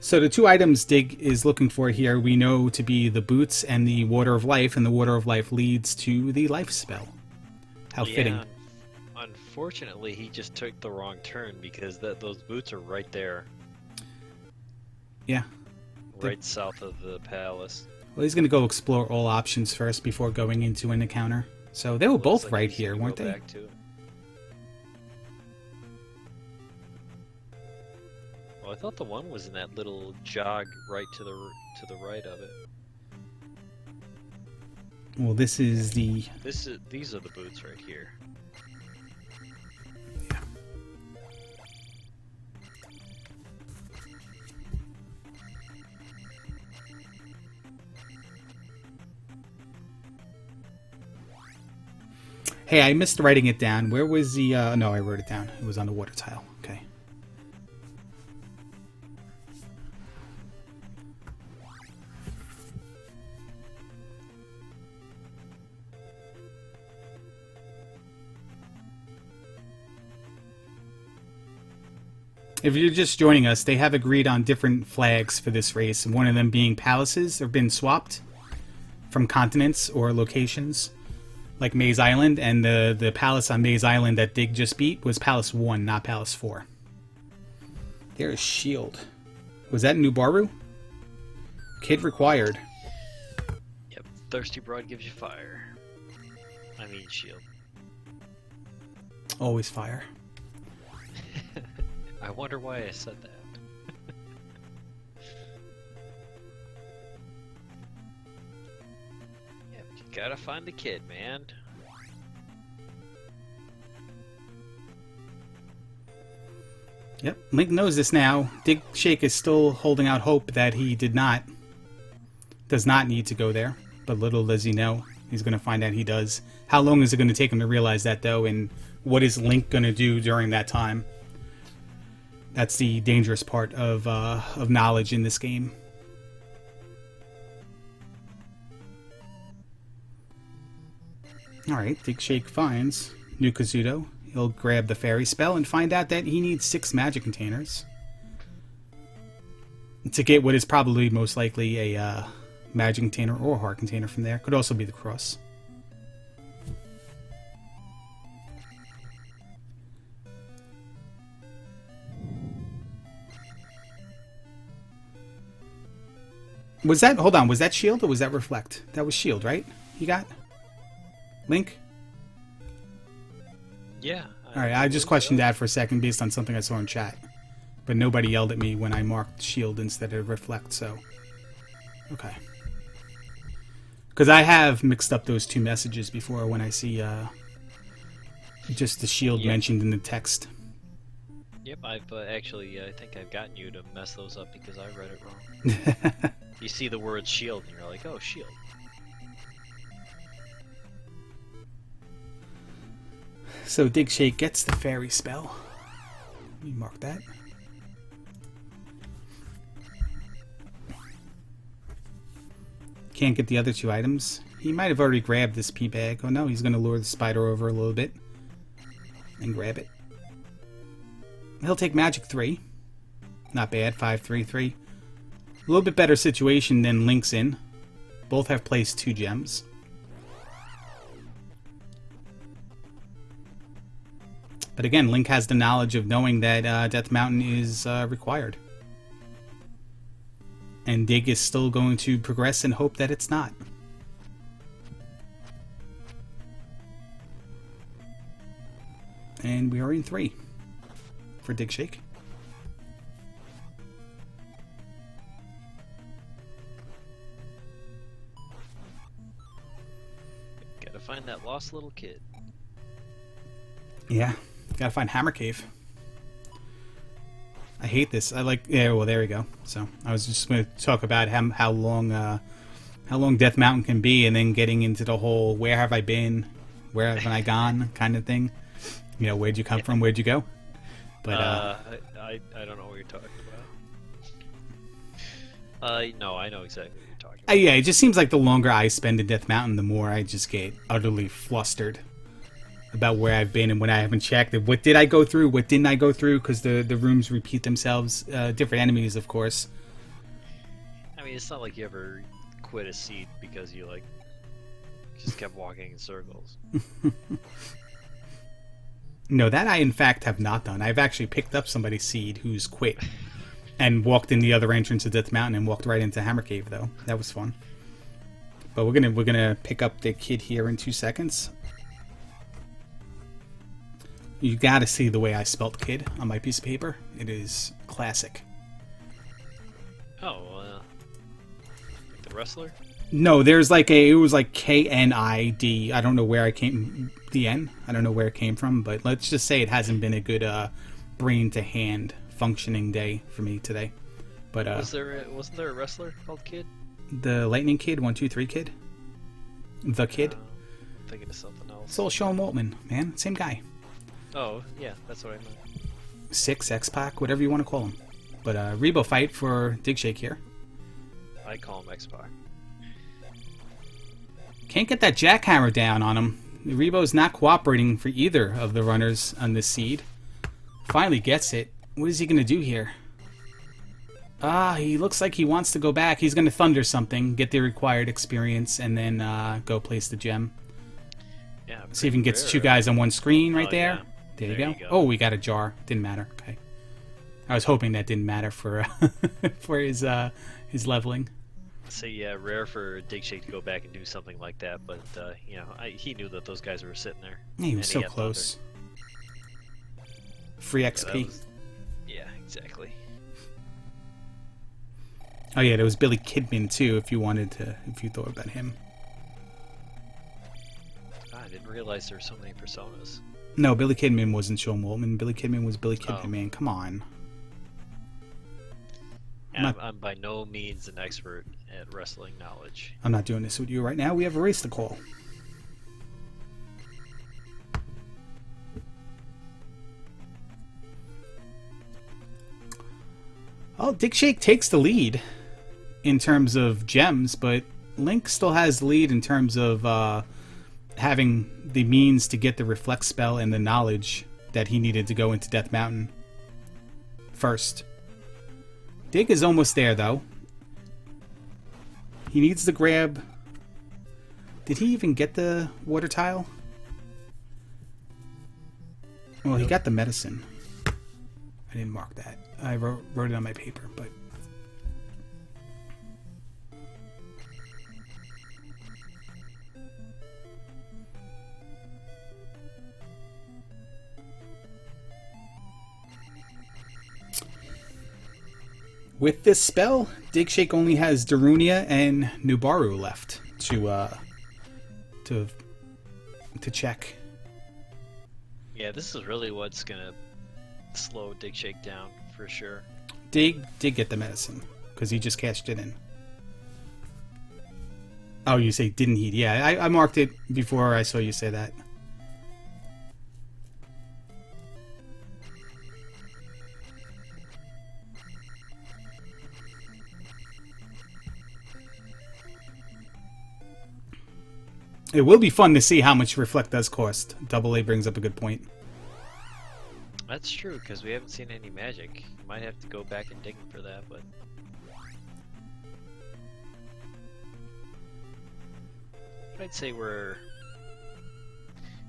So the two items Dig is looking for here, we know to be the boots and the Water of Life, and the Water of Life leads to the life spell. How fitting. Unfortunately, he just took the wrong turn because those boots are right there. Yeah. Right south of the palace. Well, he's going to go explore all options first before going into an encounter. So they were both like right here, weren't they? I thought the one was in that little jog right to the right of it. Well, this is the... These are the boots right here. Yeah. Hey, I missed writing it down. Where was the... No, I wrote it down. It was on the water tile. Okay. If you're just joining us, they have agreed on different flags for this race, one of them being palaces have been swapped from continents or locations, like Maze Island, and the palace on Maze Island that Dig just beat was Palace 1, not Palace 4. There's Shield. Was that Nubaru? Kid required. Yep, Thirsty Broad gives you fire. I mean shield. Always fire. I wonder why I said that. Yeah, but you gotta find the kid, man. Yep, Link knows this now. Digshake is still holding out hope that he did not does not need to go there, but little does he know, he's going to find out he does. How long is it going to take him to realize that, though, and what is Link going to do during that time? That's the dangerous part of knowledge in this game. Alright, digshake finds New Kazuto. He'll grab the fairy spell and find out that he needs 6 magic containers to get what is probably most likely a magic container or heart container from there. Could also be the cross. Was that, hold on, was that shield or was that reflect? That was shield, right? You got? Link? Yeah. Alright, I just questioned that for a second based on something I saw in chat. But nobody yelled at me when I marked shield instead of reflect, so... Okay. Because I have mixed up those 2 messages before when I see just the shield mentioned in the text. Yep, I've actually, I think I've gotten you to mess those up because I read it wrong. You see the word shield and you're like, oh, shield. So digshake gets the fairy spell. Let me mark that. Can't get the other 2 items. He might have already grabbed this pea bag. Oh no, he's going to lure the spider over a little bit and grab it. He'll take magic 3. Not bad, 5, 3, 3. A little bit better situation than Link's in. Both have placed 2 gems. But again, Link has the knowledge of knowing that Death Mountain is required. And Dig is still going to progress and hope that it's not. And we are in 3 for digshake. Gotta find that lost little kid. Yeah, gotta find Hammer Cave. I hate this. I like... Yeah, well, there we go. So, I was just going to talk about how long Death Mountain can be, and then getting into the whole where have I been, where haven't I gone kind of thing. You know, where'd you come from, where'd you go? But I don't know what you're talking about. No, I know exactly what you're talking about. Yeah, it just seems like the longer I spend in Death Mountain, the more I just get utterly flustered about where I've been and when I haven't checked. What did I go through? What didn't I go through? Because the rooms repeat themselves. Different enemies, of course. I mean, it's not like you ever quit a seed because you, like, just kept walking in circles. No, that I, in fact, have not done. I've actually picked up somebody's seed who's quit and walked in the other entrance of Death Mountain and walked right into Hammer Cave, though. That was fun. But we're gonna pick up the kid here in 2 seconds. You gotta see the way I spelt kid on my piece of paper. It is classic. Oh, the wrestler? No, there's like it was like KNID. I don't know where I came, the N. I don't know where it came from, but let's just say it hasn't been a good brain to hand functioning day for me today. But wasn't there a wrestler called Kid? The Lightning Kid, 1, 2, 3 Kid? The Kid? I'm thinking of something else. It's all Sean Waltman, man. Same guy. Oh, yeah, that's what I meant. 6, X-Pac, whatever you want to call him. But Rebo fight for digshake here. I call him X-Pac. Can't get that jackhammer down on him. Rebo's not cooperating for either of the runners on this seed. Finally gets it. What is he going to do here? He looks like he wants to go back. He's going to thunder something, get the required experience, and then go place the gem. Yeah, see if he can get 2 guys on one screen right there. Yeah. There you go. Oh, we got a jar. Didn't matter. Okay. I was hoping that didn't matter for for his leveling. So yeah, rare for digshake to go back and do something like that, but you know, he knew that those guys were sitting there. He was so close. Free XP. Yeah, exactly. Oh yeah, there was Billy Kidman too. If you thought about him. I didn't realize there were so many personas. No, Billy Kidman wasn't Sean Waltman. Billy Kidman was Billy Kidman, man. Come on. I'm by no means an expert at wrestling knowledge. I'm not doing this with you right now. We have a race to call. Oh, digshake takes the lead in terms of gems, but Link still has the lead in terms of having the means to get the reflect spell and the knowledge that he needed to go into Death Mountain first. Dig is almost there, though. He needs to grab... Did he even get the water tile? Well, he got the medicine. I didn't mark that. I wrote it on my paper, but... With this spell, Digshake only has Darunia and Nubaru left to check. Yeah, this is really what's gonna slow Digshake down for sure. Dig did get the medicine because he just cashed it in. Oh, you say didn't he? Yeah, I marked it before I saw you say that. It will be fun to see how much Reflect does cost. Double A brings up a good point. That's true, because we haven't seen any magic. You might have to go back and dig for that, but... I'd say we're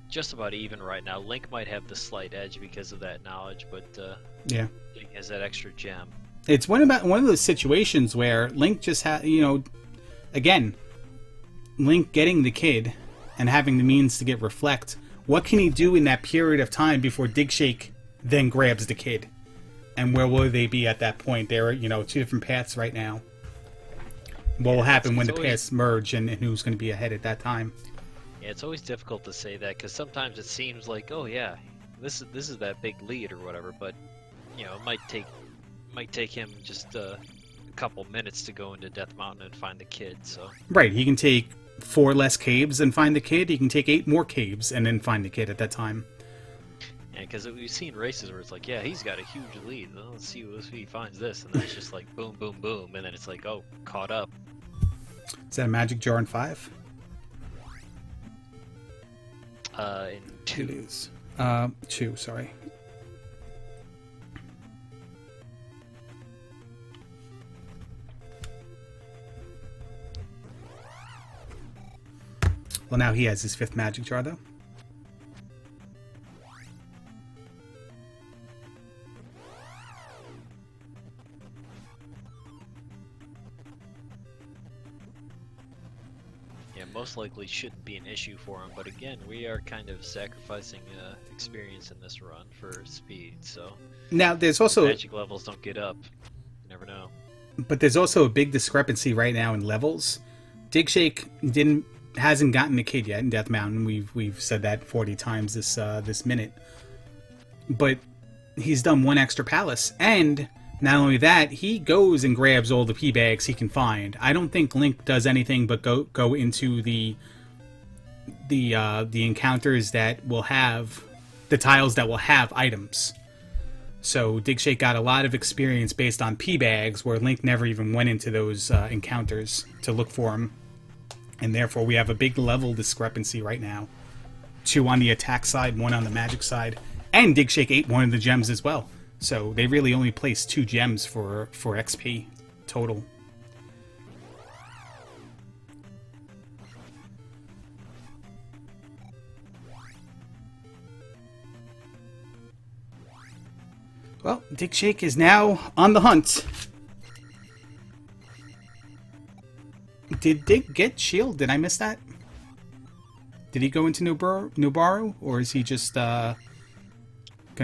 just about even right now. Link might have the slight edge because of that knowledge, but yeah, Link has that extra gem. It's one of those situations where Link just again, Link getting the kid and having the means to get Reflect. What can he do in that period of time before Digshake then grabs the kid? And where will they be at that point? They're, two different paths right now. What will happen when the paths merge and who's going to be ahead at that time? Yeah, it's always difficult to say that because sometimes it seems like, oh yeah, this is that big lead or whatever, but it might take him just a couple minutes to go into Death Mountain and find the kid. So right, he can take 4 less caves and find the kid. He can take 8 more caves and then find the kid at that time. Yeah, because we've seen races where it's like, yeah, he's got a huge lead. Well, let's see if he finds this, and then it's just like boom, boom, boom, and then it's like, oh, caught up. Is that a magic jar in 5? In 2. It is. 2, sorry. Well, now he has his 5th magic jar, though. Yeah, most likely shouldn't be an issue for him, but again, we are kind of sacrificing experience in this run for speed, so... Now, there's also... magic levels don't get up. You never know. But there's also a big discrepancy right now in levels. Digshake hasn't gotten a kid yet in Death Mountain. We've said that 40 times this minute. But he's done 1 extra palace, and not only that, he goes and grabs all the P bags he can find. I don't think Link does anything but go into the encounters that will have the tiles that will have items. So Digshake got a lot of experience based on P bags, where Link never even went into those encounters to look for them. And therefore, we have a big level discrepancy right now. 2 on the attack side, 1 on the magic side. And Digshake ate 1 of the gems as well. So they really only placed 2 gems for XP total. Well, Digshake is now on the hunt. Did Dig get shield? Did I miss that? Did he go into Nubaru? Or is he just gonna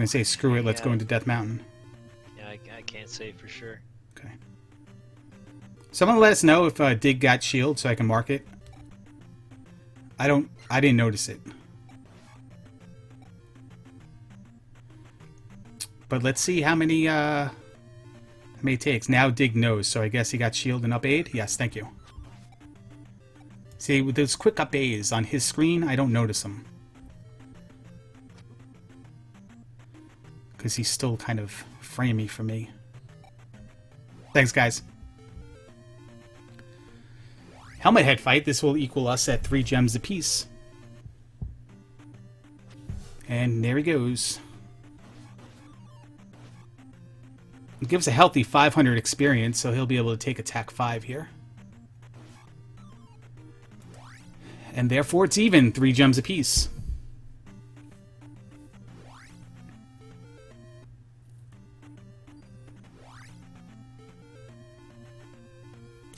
say, screw it, let's go into Death Mountain? Yeah, I can't say for sure. Okay. Someone let us know if Dig got shield so I can mark it. I didn't notice it. But let's see how many How many takes? Now Dig knows, so I guess he got shield and up aid? Yes, thank you. See, with those quick up A's on his screen, I don't notice them. Because he's still kind of framey for me. Thanks, guys. Helmet head fight. This will equal us at 3 gems apiece. And there he goes. It gives a healthy 500 experience, so he'll be able to take attack 5 here. And therefore it's even, 3 gems apiece.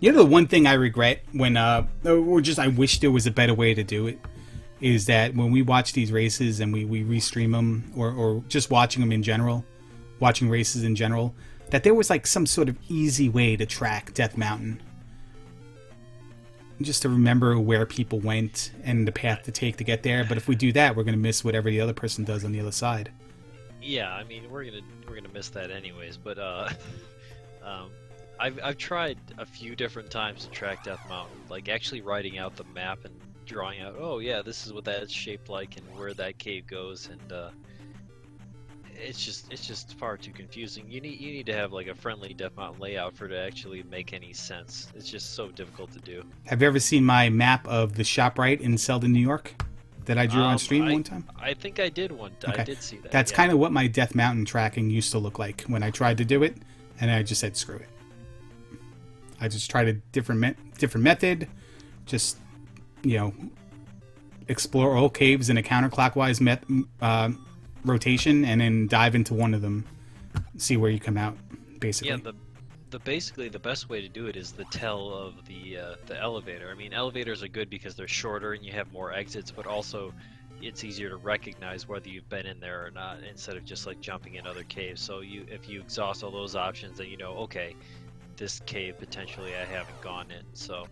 You know, the one thing I regret when, or just I wish there was a better way to do it, is that when we watch these races and we restream them, or just watching them in general, watching races in general, that there was like some sort of easy way to track Death Mountain. Just to remember where people went and the path to take to get there. But if we do that, we're going to miss whatever the other person does on the other side. Yeah, I mean, we're gonna miss that anyways. But I've tried a few different times to track Death Mountain, like actually writing out the map and drawing out, oh yeah, this is what that's shaped like and where that cave goes, and it's just far too confusing. You need to have like a friendly Death Mountain layout for it to actually make any sense. It's just so difficult to do. Have you ever seen my map of the ShopRite in Zelda, New York, that I drew on stream one time? I think I did one. Okay. I did see that. That's kind of what my Death Mountain tracking used to look like when I tried to do it, and I just said screw it. I just tried a different method, just, you know, explore all caves in a counterclockwise rotation, and then dive into one of them, see where you come out, basically. Yeah, basically the best way to do it is the tell of the elevator. I mean, elevators are good because they're shorter and you have more exits, but also it's easier to recognize whether you've been in there or not, instead of just like jumping in other caves. So if you exhaust all those options, then you know, okay, this cave potentially I haven't gone in. So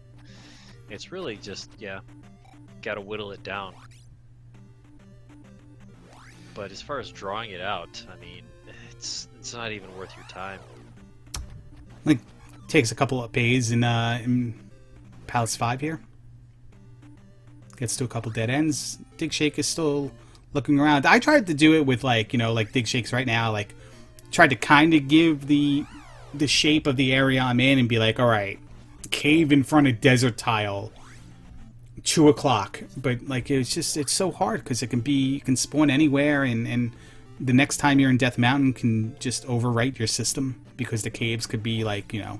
it's really just, yeah, gotta whittle it down. But as far as drawing it out, I mean, it's not even worth your time. Like, takes a couple of pays in Palace 5 here. Gets to a couple dead ends. Digshake is still looking around. I tried to do it with, like, you know, like Digshake's right now, like, tried to kind of give the shape of the area I'm in and be like, all right, cave in front of desert tile, 2 o'clock. But like, it's so hard because it can spawn anywhere, and the next time you're in Death Mountain can just overwrite your system because the caves could be like, you know,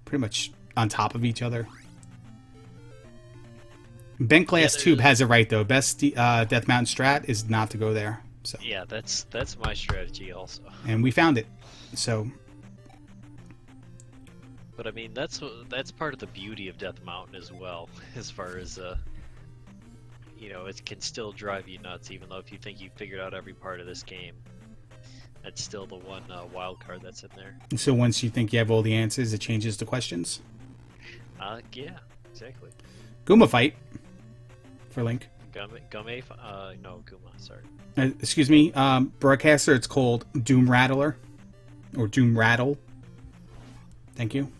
pretty much on top of each other. Bent Glass Tube has it right though. Best Death Mountain strat is not to go there. So yeah, that's my strategy also. And we found it. So. But I mean, that's part of the beauty of Death Mountain as well, as far as you know, it can still drive you nuts, even though if you think you figured out every part of this game, that's still the one wild card that's in there. So once you think you have all the answers, it changes the questions? Yeah, exactly. Guma fight for Link. No, Guma, sorry. Excuse me, broadcaster, it's called Doom Rattler, or Doom Rattle. Thank you.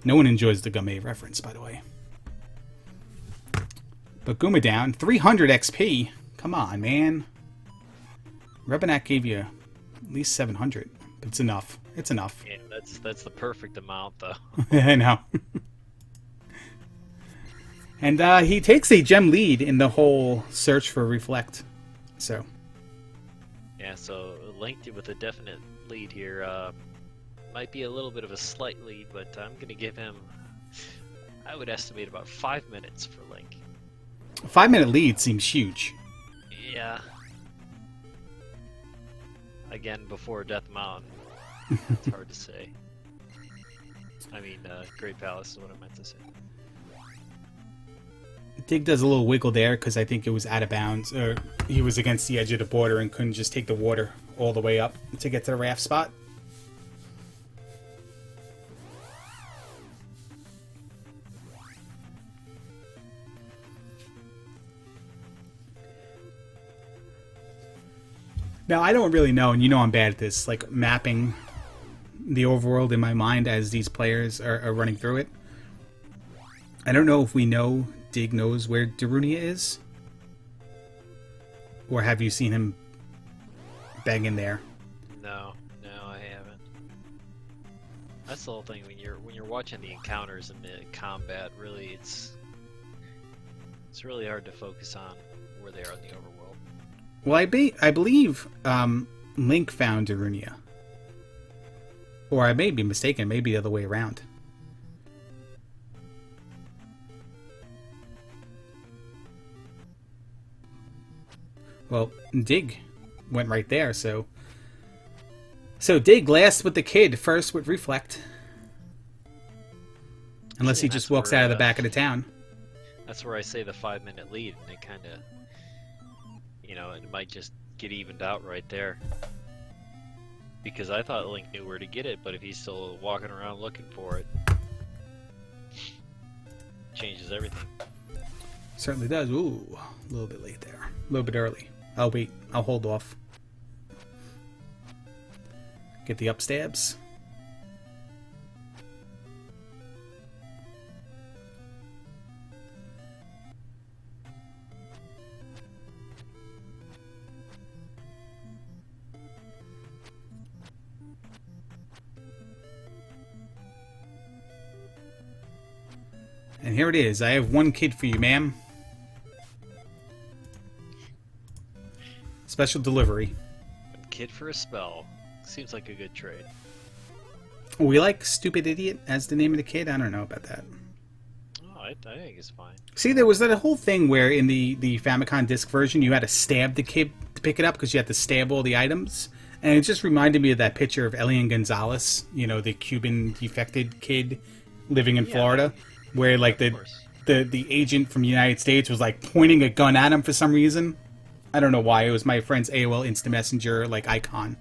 No one enjoys the Gumme reference, by the way. But Guma down. 300 XP. Come on, man. Rebenak gave you at least 700. But it's enough. It's enough. Yeah, that's the perfect amount, though. I know. And he takes a gem lead in the whole search for Reflect. So. Yeah, so Link with a definite lead here. Might be a little bit of a slight lead, but I'm going to give him, I would estimate about 5 minutes for Link. A 5-minute lead seems huge. Yeah. Again, before Death Mountain. It's hard to say. I mean, Great Palace is what I meant to say. Dig does a little wiggle there because I think it was out of bounds. Or he was against the edge of the border and couldn't just take the water all the way up to get to the raft spot. Now, I don't really know, and you know I'm bad at this, like mapping the overworld in my mind as these players are running through it. I don't know if we know Dig knows where Darunia is. Or have you seen him banging there? No, I haven't. That's the whole thing when you're watching the encounters and the combat. Really, it's really hard to focus on where they are in the overworld. Well, I believe Link found Darunia. Or I may be mistaken, maybe the other way around. Well, Dig went right there, so Dig last with the kid, first with Reflect. Unless he just walks out of the back of the town. That's where I say the 5-minute lead, and it kind of, it might just get evened out right there. Because I thought Link knew where to get it, but if he's still walking around looking for it, changes everything. Certainly does. Ooh, a little bit late there. A little bit early. I'll wait. I'll hold off. Get the upstabs. And here it is. I have one kid for you, ma'am. Special delivery. One kid for a spell. Seems like a good trade. We like Stupid Idiot as the name of the kid? I don't know about that. Oh, I think it's fine. See, there was that whole thing where in the Famicom disc version, you had to stab the kid to pick it up because you had to stab all the items. And it just reminded me of that picture of Elian Gonzalez, the Cuban defected kid living in Florida. Where like the agent from the United States was like pointing a gun at him for some reason. I don't know why. It was my friend's AOL Instant Messenger like icon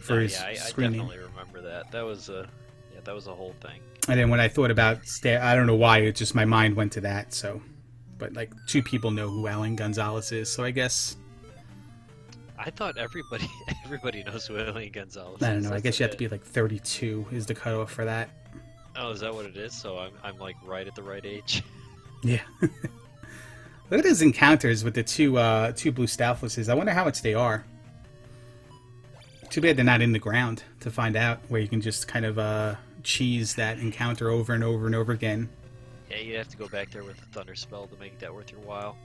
for his screen name. I definitely remember that. That was a whole thing. And then when I thought about I don't know why, it just my mind went to that. So, but like 2 people know who Alan Gonzalez is, so I guess. I thought everybody knows who Elian Gonzalez is. I don't know. I guess you have to be like 32 is the cutoff for that. Oh, is that what it is? So I'm like right at the right age. Yeah. Look at those encounters with the two blue Stouthlesses. I wonder how much they are. Too bad they're not in the ground to find out, where you can just kind of cheese that encounter over and over and over again. Yeah, you'd have to go back there with a Thunder Spell to make that worth your while.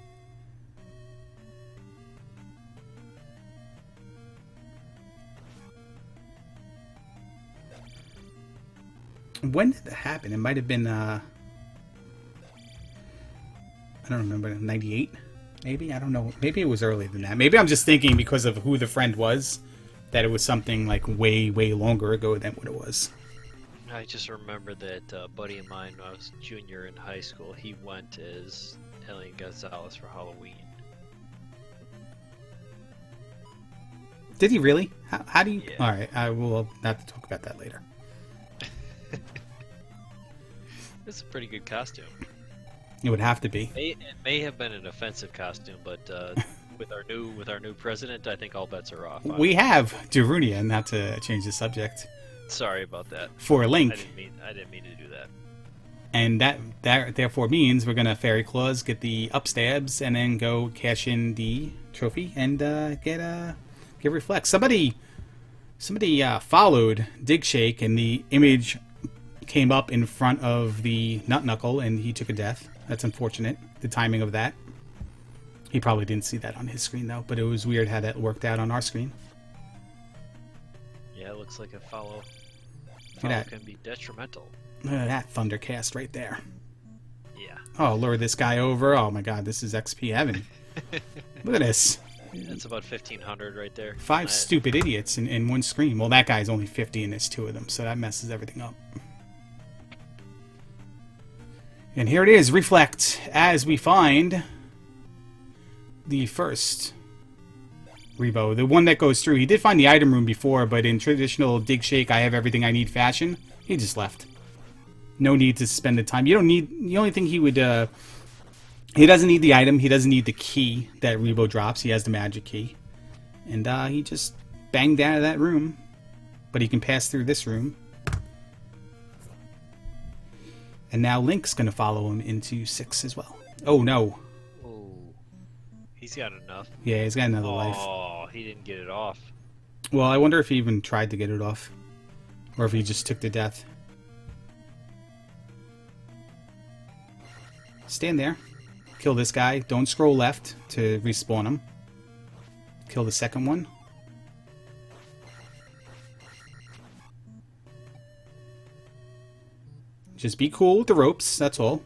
When did that happen? It might have been, I don't remember, 98? Maybe? I don't know. Maybe it was earlier than that. Maybe I'm just thinking because of who the friend was, that it was something like way, way longer ago than what it was. I just remember that a buddy of mine, when I was junior in high school, he went as Elian Gonzalez for Halloween. Did he really? How do you... Yeah. Alright, I will have to talk about that later. It's a pretty good costume. It would have to be. It may have been an offensive costume, but with our new president, I think all bets are off. We have Darunia, not to change the subject. Sorry about that. For Link. I didn't mean to do that. And that therefore means we're gonna Fairy Claws, get the upstabs, and then go cash in the trophy and get Reflect. Somebody followed Digshake, and the image came up in front of the Nut Knuckle, and he took a death. That's unfortunate. The timing of that. He probably didn't see that on his screen though, but it was weird how that worked out on our screen. Yeah, it looks like a follow can be detrimental. Look at that Thundercast right there. Yeah. Oh, lure this guy over. Oh my god, this is XP heaven. Look at this. That's about 1,500 right there. 5 stupid idiots in one screen. Well, that guy's only 50 and there's 2 of them, so that messes everything up. And here it is, Reflect, as we find the first Rebo, the one that goes through. He did find the item room before, but in traditional Digshake, I have everything I need fashion, he just left. No need to spend the time. You don't need, the only thing he would, he doesn't need the item, he doesn't need the key that Rebo drops, he has the magic key. And he just banged out of that room. But he can pass through this room. And now Link's going to follow him into 6 as well. Oh, no. Oh, he's got enough. Yeah, he's got another life. Oh, he didn't get it off. Well, I wonder if he even tried to get it off. Or if he just took the death. Stand there. Kill this guy. Don't scroll left to respawn him. Kill the second one. Just be cool with the ropes, that's all.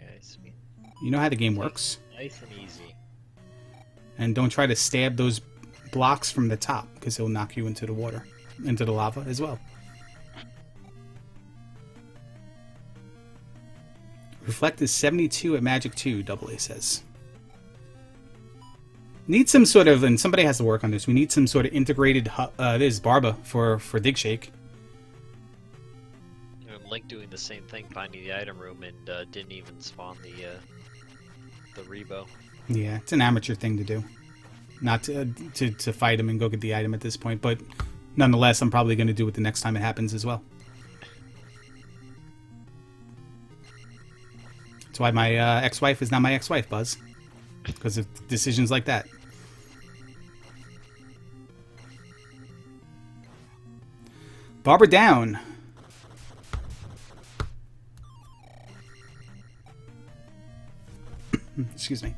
Yeah, sweet. You know how the game works. Nice and easy. And don't try to stab those blocks from the top, because he'll knock you into the water. Into the lava as well. Reflect is 72 at Magic 2, AA says. Need some sort of, and somebody has to work on this, we need some sort of integrated, this is Barba for digshake. Link doing the same thing, finding the item room, and didn't even spawn the Rebo. Yeah, it's an amateur thing to do. Not to fight him and go get the item at this point, but nonetheless, I'm probably going to do it the next time it happens as well. That's why my ex-wife is not my ex-wife, Buzz. Because of decisions like that. Barbara down. Excuse me.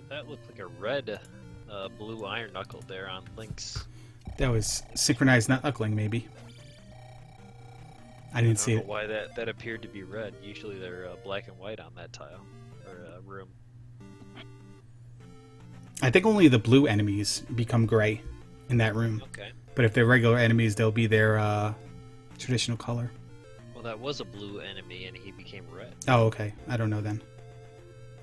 That looked like a red, blue iron knuckle there on Link's. That was synchronized knuckling, maybe. I didn't see I don't it. know why that appeared to be red. Usually they're black and white on that tile or room. I think only the blue enemies become gray in that room. Okay. But if they're regular enemies, they'll be their traditional color. Well, that was a blue enemy, and he became red. Oh, okay. I don't know then.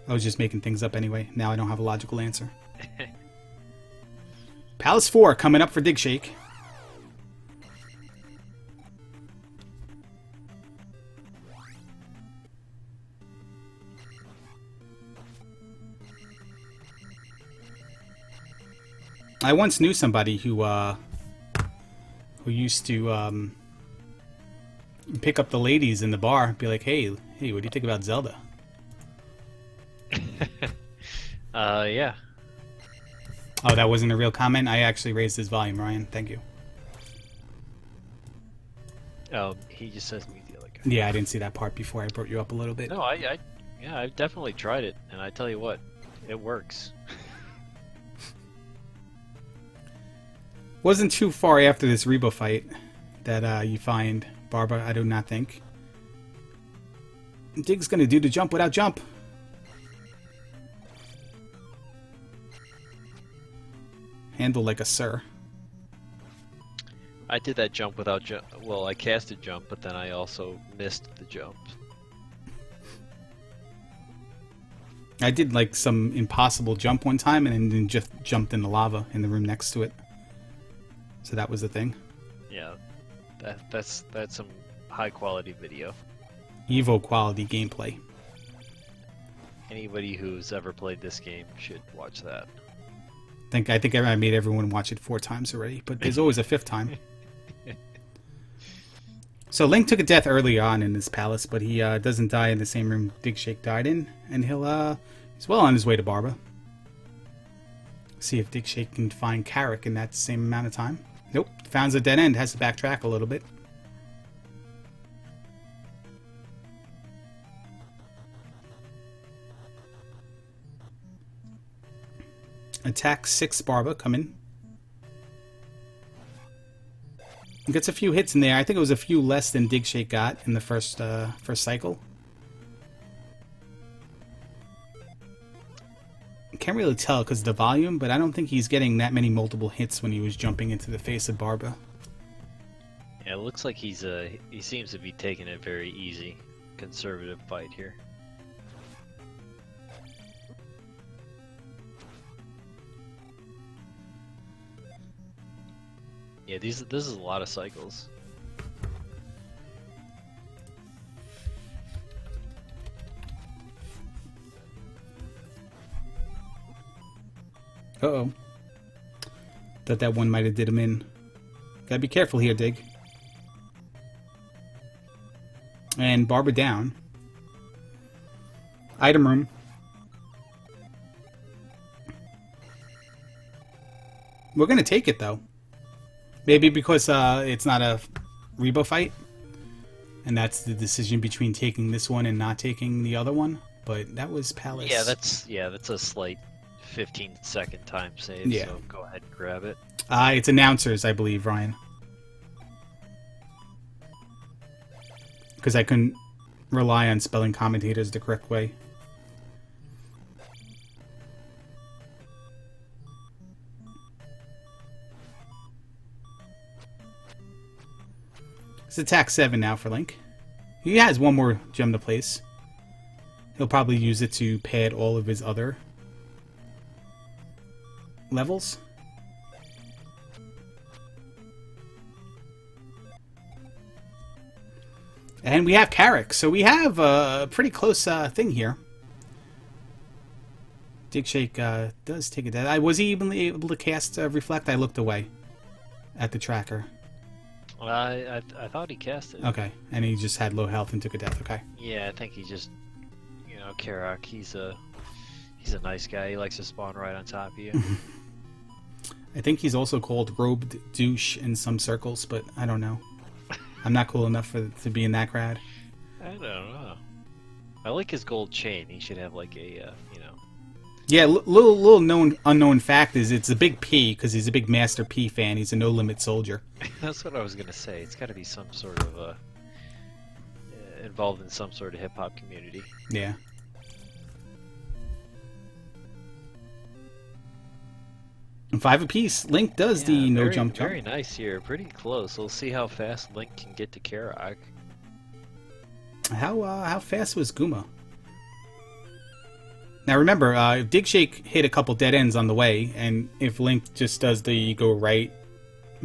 I was just making things up anyway. Now I don't have a logical answer. Palace 4 coming up for digshake. I once knew somebody who used to pick up the ladies in the bar, be like, "Hey, what do you think about Zelda?" Yeah. Oh, that wasn't a real comment. I actually raised his volume, Ryan. Thank you. Oh, he just says me the other guy. Yeah, I didn't see that part before. I brought you up a little bit. No, I've definitely tried it, and I tell you what, it works. Wasn't too far after this Rebo fight that you find Barbara, I do not think. Dig's gonna do the jump without jump. Handle like a sir. I did that jump without jump. Well, I casted jump, but then I also missed the jump. I did like some impossible jump one time and then just jumped in the lava in the room next to it. So that was the thing. Yeah, that's some high quality video. Evo quality gameplay. Anybody who's ever played this game should watch that. I think I made everyone watch it 4 times already, but there's always a 5th time. So Link took a death early on in this palace, but he doesn't die in the same room Digshake died in, and he's well on his way to Barba. See if Digshake can find Carrick in that same amount of time. Nope, found a dead end, has to backtrack a little bit. Attack 6 Barba, come in. Gets a few hits in there. I think it was a few less than Digshake got in the first cycle. Can't really tell because of the volume, but I don't think he's getting that many multiple hits when he was jumping into the face of Barba. Yeah, it looks like he seems to be taking a very easy, conservative fight here. Yeah, this is a lot of cycles. Uh-oh. Thought that one might have did him in. Gotta be careful here, Dig. And Barbara down. Item room. We're gonna take it, though. Maybe because it's not a Rebo fight. And that's the decision between taking this one and not taking the other one. But that was Palace. Yeah, that's a slight 15-second time save, Yeah. so go ahead and grab it. It's announcers, I believe, Ryan. Because I couldn't rely on spelling commentators the correct way. It's attack 7 now for Link. He has one more gem to place. He'll probably use it to pad all of his other levels. And we have Carrick, so we have a pretty close thing here. Digshake does take a death. Was he even able to cast Reflect? I looked away at the tracker. I thought he cast it. Okay, and he just had low health and took a death. Okay. Yeah, I think he just, Karak, he's a nice guy. He likes to spawn right on top of you. I think he's also called Robed Douche in some circles, but I don't know. I'm not cool enough to be in that crowd. I don't know. I like his gold chain. He should have like a, Yeah, little unknown fact is it's a big P because he's a big Master P fan. He's a No Limit soldier. That's what I was gonna say. It's got to be some sort of involved in some sort of hip hop community. Yeah. And 5 apiece. Link does the no jump. Very nice here. Pretty close. We'll see how fast Link can get to Karak. How fast was Guma? Now remember, if Digshake hit a couple dead ends on the way, and if Link just does the go right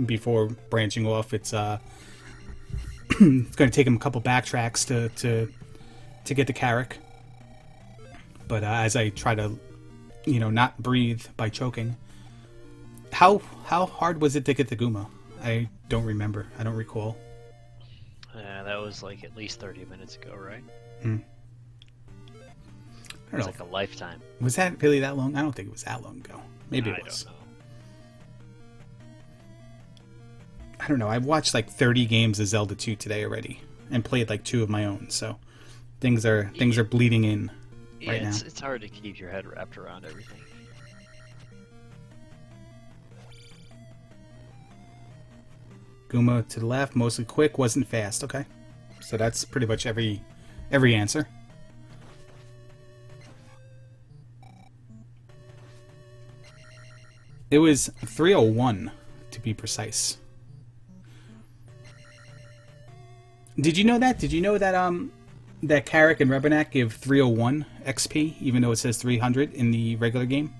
before branching off, it's it's going to take him a couple backtracks to get to Carrick. But as I try to, not breathe by choking. How hard was it to get to Guma? I don't remember. I don't recall. That was like at least 30 minutes ago, right? Hmm. It was like a lifetime. Was that really that long? I don't think it was that long ago. Maybe it was. I don't know. I've watched like 30 games of Zelda 2 today already, and played like 2 of my own. So things are bleeding in right now. It's hard to keep your head wrapped around everything. Guma to the left, mostly quick, wasn't fast. Okay, so that's pretty much every answer. It was 301 to be precise. Did you know that? Did you know that that Carrick and Rebenak give 301 XP even though it says 300 in the regular game?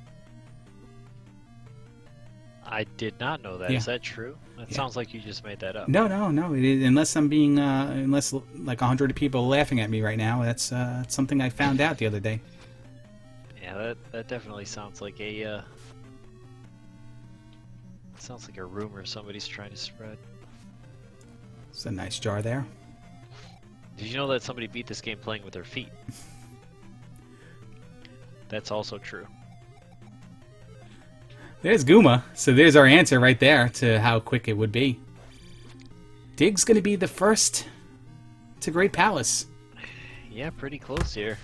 I did not know that. Yeah. Is that true? That sounds like you just made that up. No. It is, unless I'm being unless like 100 people are laughing at me right now. That's something I found out the other day. Yeah, that definitely sounds like a rumor somebody's trying to spread. It's a nice jar there. Did you know that somebody beat this game playing with their feet? That's also true. There's Guma. So there's our answer right there to how quick it would be. Dig's going to be the first to Great Palace. Yeah, pretty close here.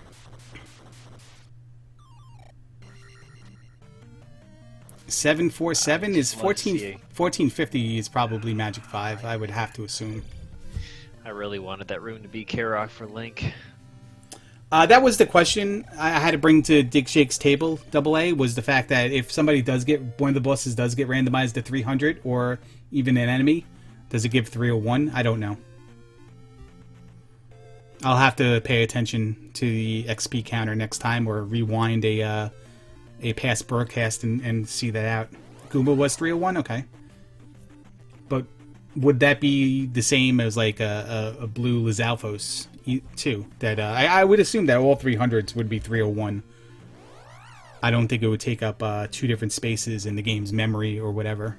$747 is 1450 is probably Magic 5, I would have to assume. I really wanted that room to be Karoq for Link. That was the question I had to bring to Digshake's table, AA, was the fact that if somebody does get, one of the bosses does get randomized to 300, or even an enemy, does it give 301? I don't know. I'll have to pay attention to the XP counter next time, or rewind a past broadcast and see that out. Goomba was 301? Okay. But would that be the same as like a blue Lizalfos too? That I would assume that all 300s would be 301. I don't think it would take up 2 different spaces in the game's memory or whatever.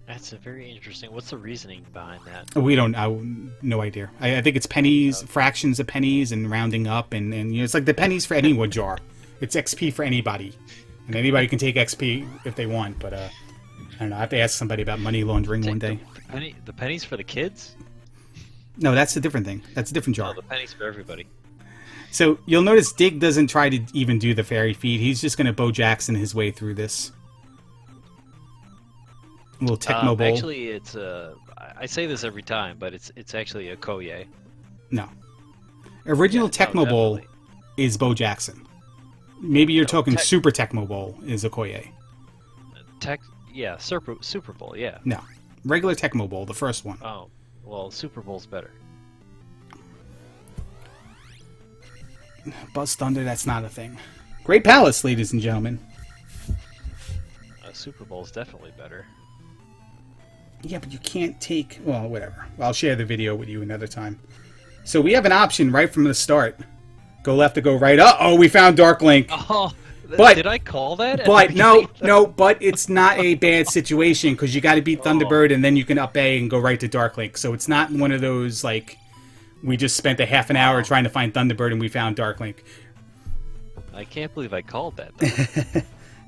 That's a very interesting. What's the reasoning behind that? We don't. No idea. I think it's pennies, fractions of pennies, and rounding up, and it's like the pennies for any wood jar. It's XP for anybody, and anybody can take XP if they want. But I don't know. I have to ask somebody about money laundering one day. The pennies for the kids? No, that's a different thing. That's a different jar. No, the pennies for everybody. So you'll notice Dig doesn't try to even do the fairy feed. He's just going to Bo Jackson his way through this. A little Tecmo Bowl. Actually, it's I say this every time, but it's actually a Koye. No. Original Tecmo Bowl is Bo Jackson. Maybe you're talking Super Tecmo Bowl is a Koye. Super Bowl, yeah. No. Regular Tecmo Bowl, the first one. Oh, well, Super Bowl's better. Buzz Thunder, that's not a thing. Great Palace, ladies and gentlemen. Super Bowl's definitely better. Yeah, but you can't take... Well, whatever. I'll share the video with you another time. So we have an option right from the start. Go left to go right. Uh-oh, we found Dark Link. Oh, but, did I call that? But, no, but it's not a bad situation because you got to beat Thunderbird and then you can up A and go right to Dark Link. So it's not one of those, like, we just spent a half an hour trying to find Thunderbird and we found Dark Link. I can't believe I called that.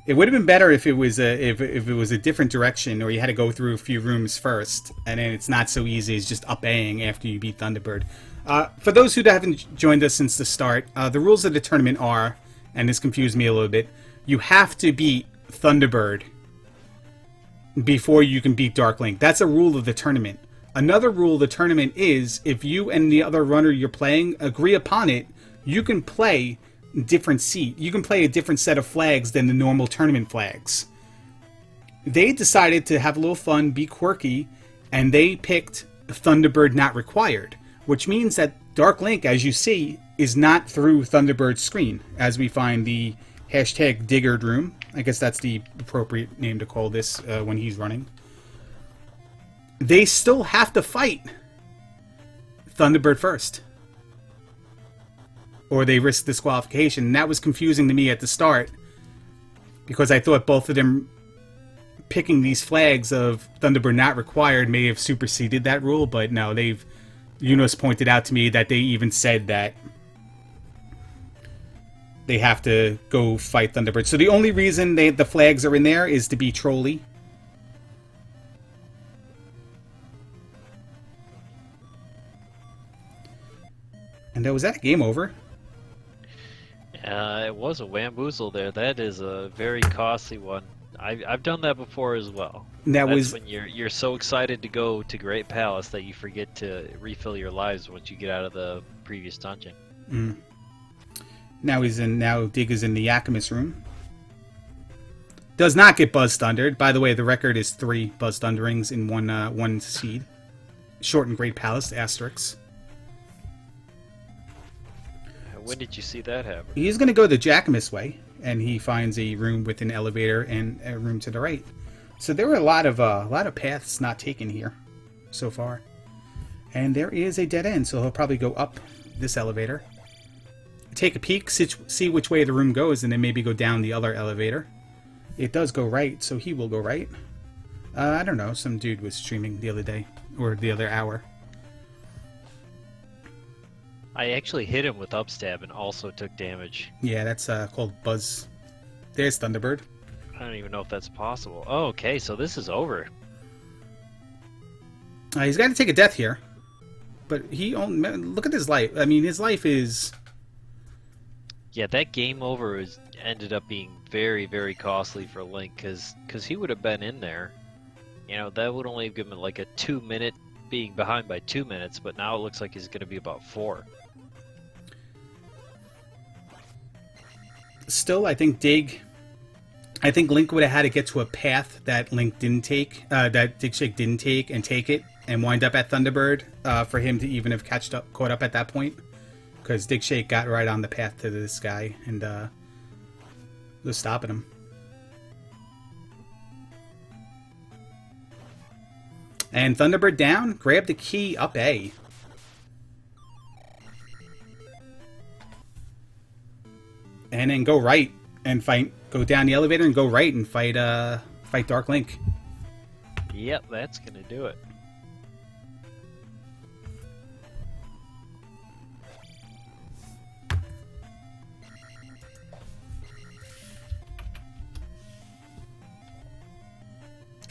It would have been better if it was if it was a different direction, or you had to go through a few rooms first, and then it's not so easy as just up-Aing after you beat Thunderbird. For those who haven't joined us since the start, the rules of the tournament are, and this confused me a little bit, you have to beat Thunderbird before you can beat Dark Link. That's a rule of the tournament. Another rule of the tournament is, if you and the other runner you're playing agree upon it, you can play different seat. You can play a different set of flags than the normal tournament flags. They decided to have a little fun, be quirky, and they picked Thunderbird Not Required, which means that Dark Link, as you see, is not through Thunderbird's screen, as we find the hashtag Diggard room. I guess that's the appropriate name to call this when he's running. They still have to fight Thunderbird first, or they risk disqualification. And that was confusing to me at the start because I thought both of them picking these flags of Thunderbird Not Required may have superseded that rule, but no, Yunus pointed out to me that they even said that they have to go fight Thunderbird. So the only reason the flags are in there is to be trolly. And was that a game over? It was a Wamboozle there. That is a very costly one. I've done that before as well. That's when you're so excited to go to Great Palace that you forget to refill your lives once you get out of the previous dungeon. Mm. Now Dig is in the Yakimus room. Does not get Buzz Thundered. By the way, the record is 3 Buzz Thunderings in one seed. Short and Great Palace, asterisks. When did you see that happen? He's going to go the Jackamus way, and he finds a room with an elevator and a room to the right. So there were a lot of paths not taken here so far, and there is a dead end. So he'll probably go up this elevator, take a peek, see which way the room goes, and then maybe go down the other elevator. It does go right, so he will go right. I don't know. Some dude was streaming the other day or the other hour. I actually hit him with upstab and also took damage. Yeah, that's called Buzz. There's Thunderbird. I don't even know if that's possible. Oh, okay, so this is over. He's got to take a death here. But look at his life. I mean, his life is... Yeah, that game over ended up being very, very costly for Link, because he would have been in there. You know, that would only have given him like a 2-minute being behind by 2 minutes, but now it looks like he's going to be about 4. Still, I think Link would have had to get to a path that Link didn't take, that digshake didn't take, and take it, and wind up at Thunderbird, for him to even have caught up at that point. Because digshake got right on the path to this guy, and was stopping him. And Thunderbird down, grab the key, up A. And then go right and fight go down the elevator and go right and fight Dark Link. Yep, that's gonna do it.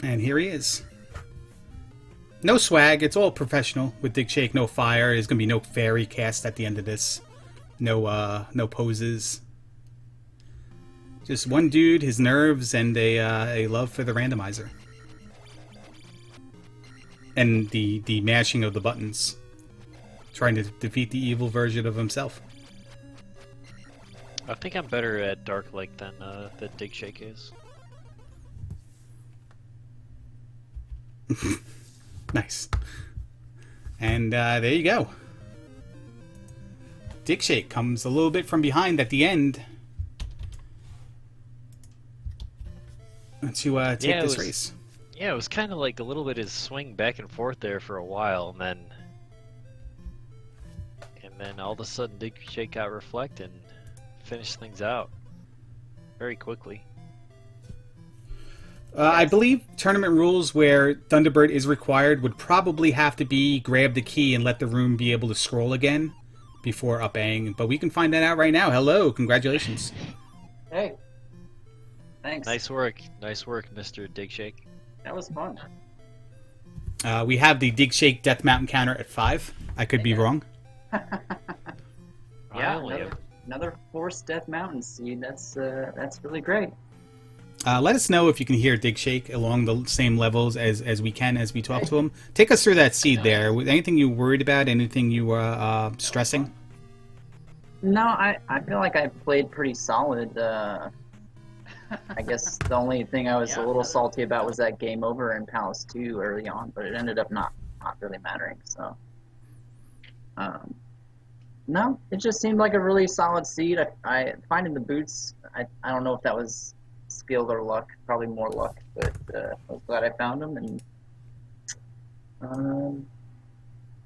And here he is. No swag. It's all professional with digshake. No fire. There's gonna be no fairy cast at the end of this. No poses. Just one dude, his nerves, and a love for the randomizer. And the mashing of the buttons. Trying to defeat the evil version of himself. I think I'm better at Dark Lake than digshake is. Nice. And there you go. Digshake comes a little bit from behind at the end to take this race. Yeah, it was kind of like a little bit of swing back and forth there for a while, and then all of a sudden digshake got reflect and finished things out very quickly. I believe tournament rules where Thunderbird is required would probably have to be grab the key and let the room be able to scroll again before up-aing. But we can find that out right now. Hello, congratulations. Hey, thanks. Nice work, Mr. Digshake. That was fun. We have the Digshake Death Mountain counter at 5. I could be wrong. Yeah, another forced Death Mountain seed. That's really great. Let us know if you can hear Digshake along the same levels as we can as we talk to him. Take us through that seed there. Anything you worried about? Anything you were stressing? No, I feel like I played pretty solid. I guess the only thing I was a little salty about was that game over in Palace 2 early on, but it ended up not really mattering. So, no, it just seemed like a really solid seed. I finding the boots, I don't know if that was skill or luck, probably more luck, but I was glad I found them, and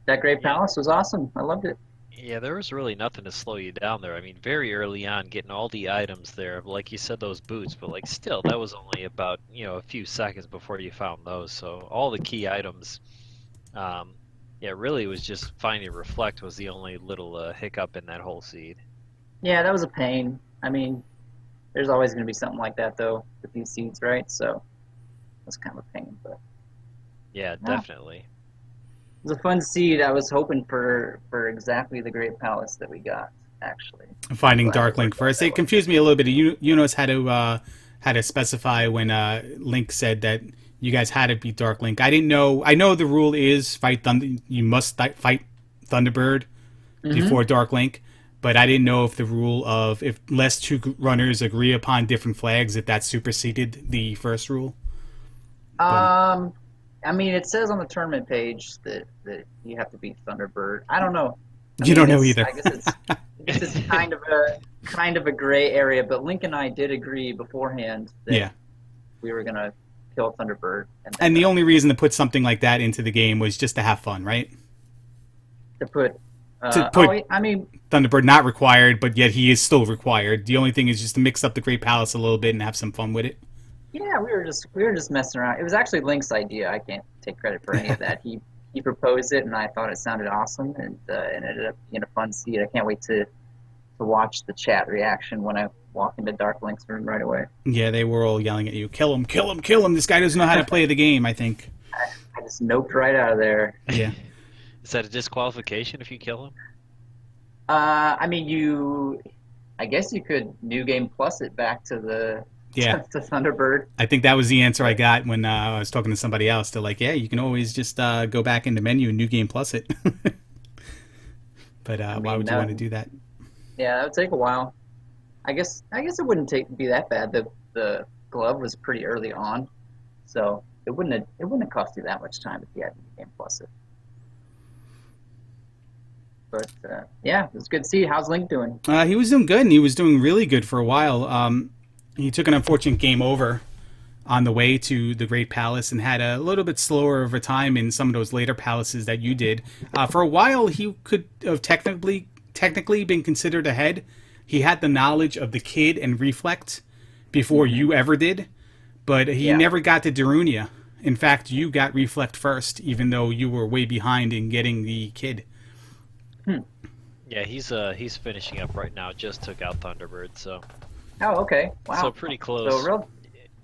that Great Palace was awesome. I loved it. Yeah, there was really nothing to slow you down there. I mean, very early on, getting all the items there, like you said, those boots, but like still, that was only about a few seconds before you found those. So all the key items, really was just finding reflect was the only little hiccup in that whole seed. Yeah, that was a pain. I mean, there's always going to be something like that, though, with these seeds, right? So that's kind of a pain, but yeah, definitely. It was a fun seed. I was hoping for exactly the Great Palace that we got, actually. Finding Dark Link first. It confused me a little bit. Unos had to specify when Link said that you guys had to beat Dark Link. I didn't know. I know the rule is fight Thunder. You must fight Thunderbird before Dark Link. But I didn't know if the rule of if less two runners agree upon different flags, if that superseded the first rule. I mean, it says on the tournament page that you have to beat Thunderbird. I don't know. You don't know either. I guess it's kind of a gray area. But Link and I did agree beforehand that we were gonna kill Thunderbird. And the only reason to put something like that into the game was just to have fun, right? To put Thunderbird not required, but yet he is still required. The only thing is just to mix up the Great Palace a little bit and have some fun with it. Yeah, we were just messing around. It was actually Link's idea. I can't take credit for any of that. He proposed it, and I thought it sounded awesome, and it ended up being a fun seed. I can't wait to watch the chat reaction when I walk into Dark Link's room right away. Yeah, they were all yelling at you, "Kill him! Kill him! Kill him! This guy doesn't know how to play the game." I think. I just noped right out of there. Yeah. Is that a disqualification if you kill him? I mean, I guess you could New Game Plus it back to the to Thunderbird. I think that was the answer I got when I was talking to somebody else. They're like, yeah, you can always just go back into menu and New Game Plus it. But why would you want to do that? Yeah, that would take a while. I guess it wouldn't be that bad. The glove was pretty early on, so it wouldn't have cost you that much time if you had New Game Plus it. But yeah, it was good to see. How's Link doing? He was doing good, and he was doing really good for a while. He took an unfortunate game over on the way to the Great Palace and had a little bit slower of a time in some of those later palaces that you did. For a while, he could have technically been considered ahead. He had the knowledge of the kid and reflect, before you ever did, but he Yeah. never got to Darunia. In fact, you got Reflect first, even though you were way behind in getting the kid. Yeah, he's finishing up right now. Just took out Thunderbird, so Oh, okay. Wow. so pretty close. So real.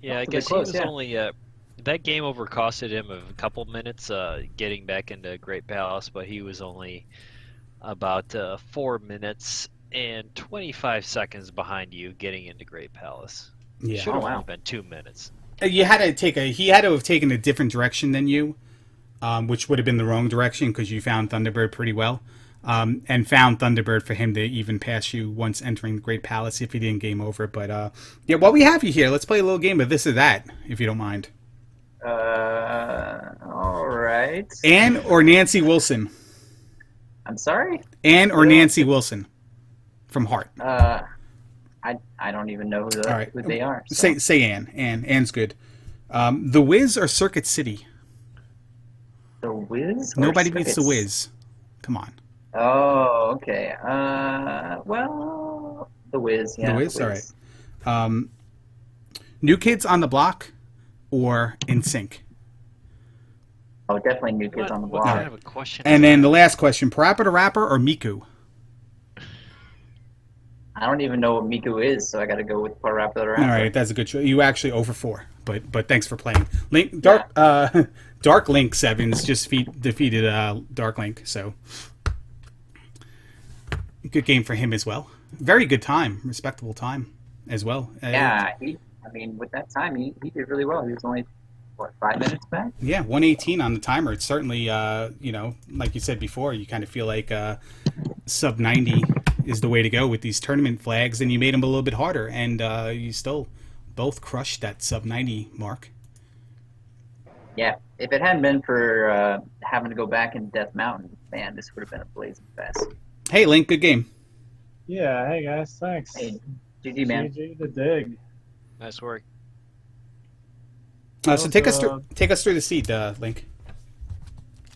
Yeah, I relatively guess close, he was yeah. only that game over costed him a couple minutes getting back into Great Palace, but he was only about 4 minutes and 25 seconds behind you getting into Great Palace. Yeah. Should have Oh, wow. only been 2 minutes. You had to take a. He had to have taken a different direction than you, which would have been the wrong direction because you found Thunderbird pretty well, and found Thunderbird for him to even pass you once entering the Great Palace if he didn't game over. But yeah, while we have you here, let's play a little game of this or that, if you don't mind. All right. Anne or Nancy Wilson? I'm sorry. Anne or Nancy Wilson from Heart? I don't even know who, All right. who they are. So. Say Anne. Anne's good. The Wiz or Circuit City? The Wiz? Or Nobody beats the Circuits? Wiz. Come on. Oh, okay. Well, the Wiz. Yeah. The Wiz? All right. New Kids on the Block or In Sync? Oh, definitely New Kids on the What Block. kind of a question? And is then that? the last question: Parappa the Rapper or Miku? I don't even know what Miku is, so I got to go with Parappa the Rapper. All right, that's a good choice. You actually over 4, but thanks for playing. Link Dark Link Sevens just defeated Dark Link, so good game for him as well. Very good time, respectable time as well. Yeah, I mean, with that time, he did really well. He was only, what, 5 minutes back? Yeah, 118 on the timer. It's certainly, like you said before, you kind of feel like sub 90 is the way to go with these tournament flags, and you made them a little bit harder, and you still both crushed that sub 90 mark. Yeah, if it hadn't been for having to go back in Death Mountain, man, this would have been a blazing fest. Hey, Link, good game. Yeah, hey guys, thanks. Hey, GG, man. GG to dig. Nice work. So take us through the seed, Link.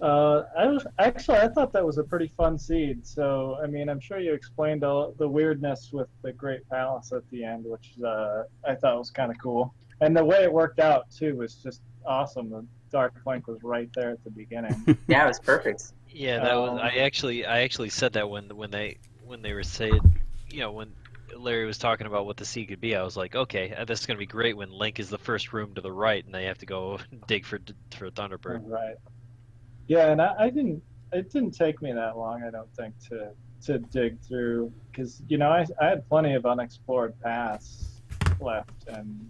I thought that was a pretty fun seed. So, I mean, I'm sure you explained all the weirdness with the Great Palace at the end, which I thought was kind of cool. And the way it worked out too was just awesome. The Dark Link was right there at the beginning. Yeah, it was perfect. Yeah, that was. I actually said that when they were saying, when Larry was talking about what the sea could be, I was like, okay, this is gonna be great when Link is the first room to the right and they have to go dig for Thunderbird. Right. Yeah, and it didn't take me that long, I don't think, to dig through, because I had plenty of unexplored paths left, and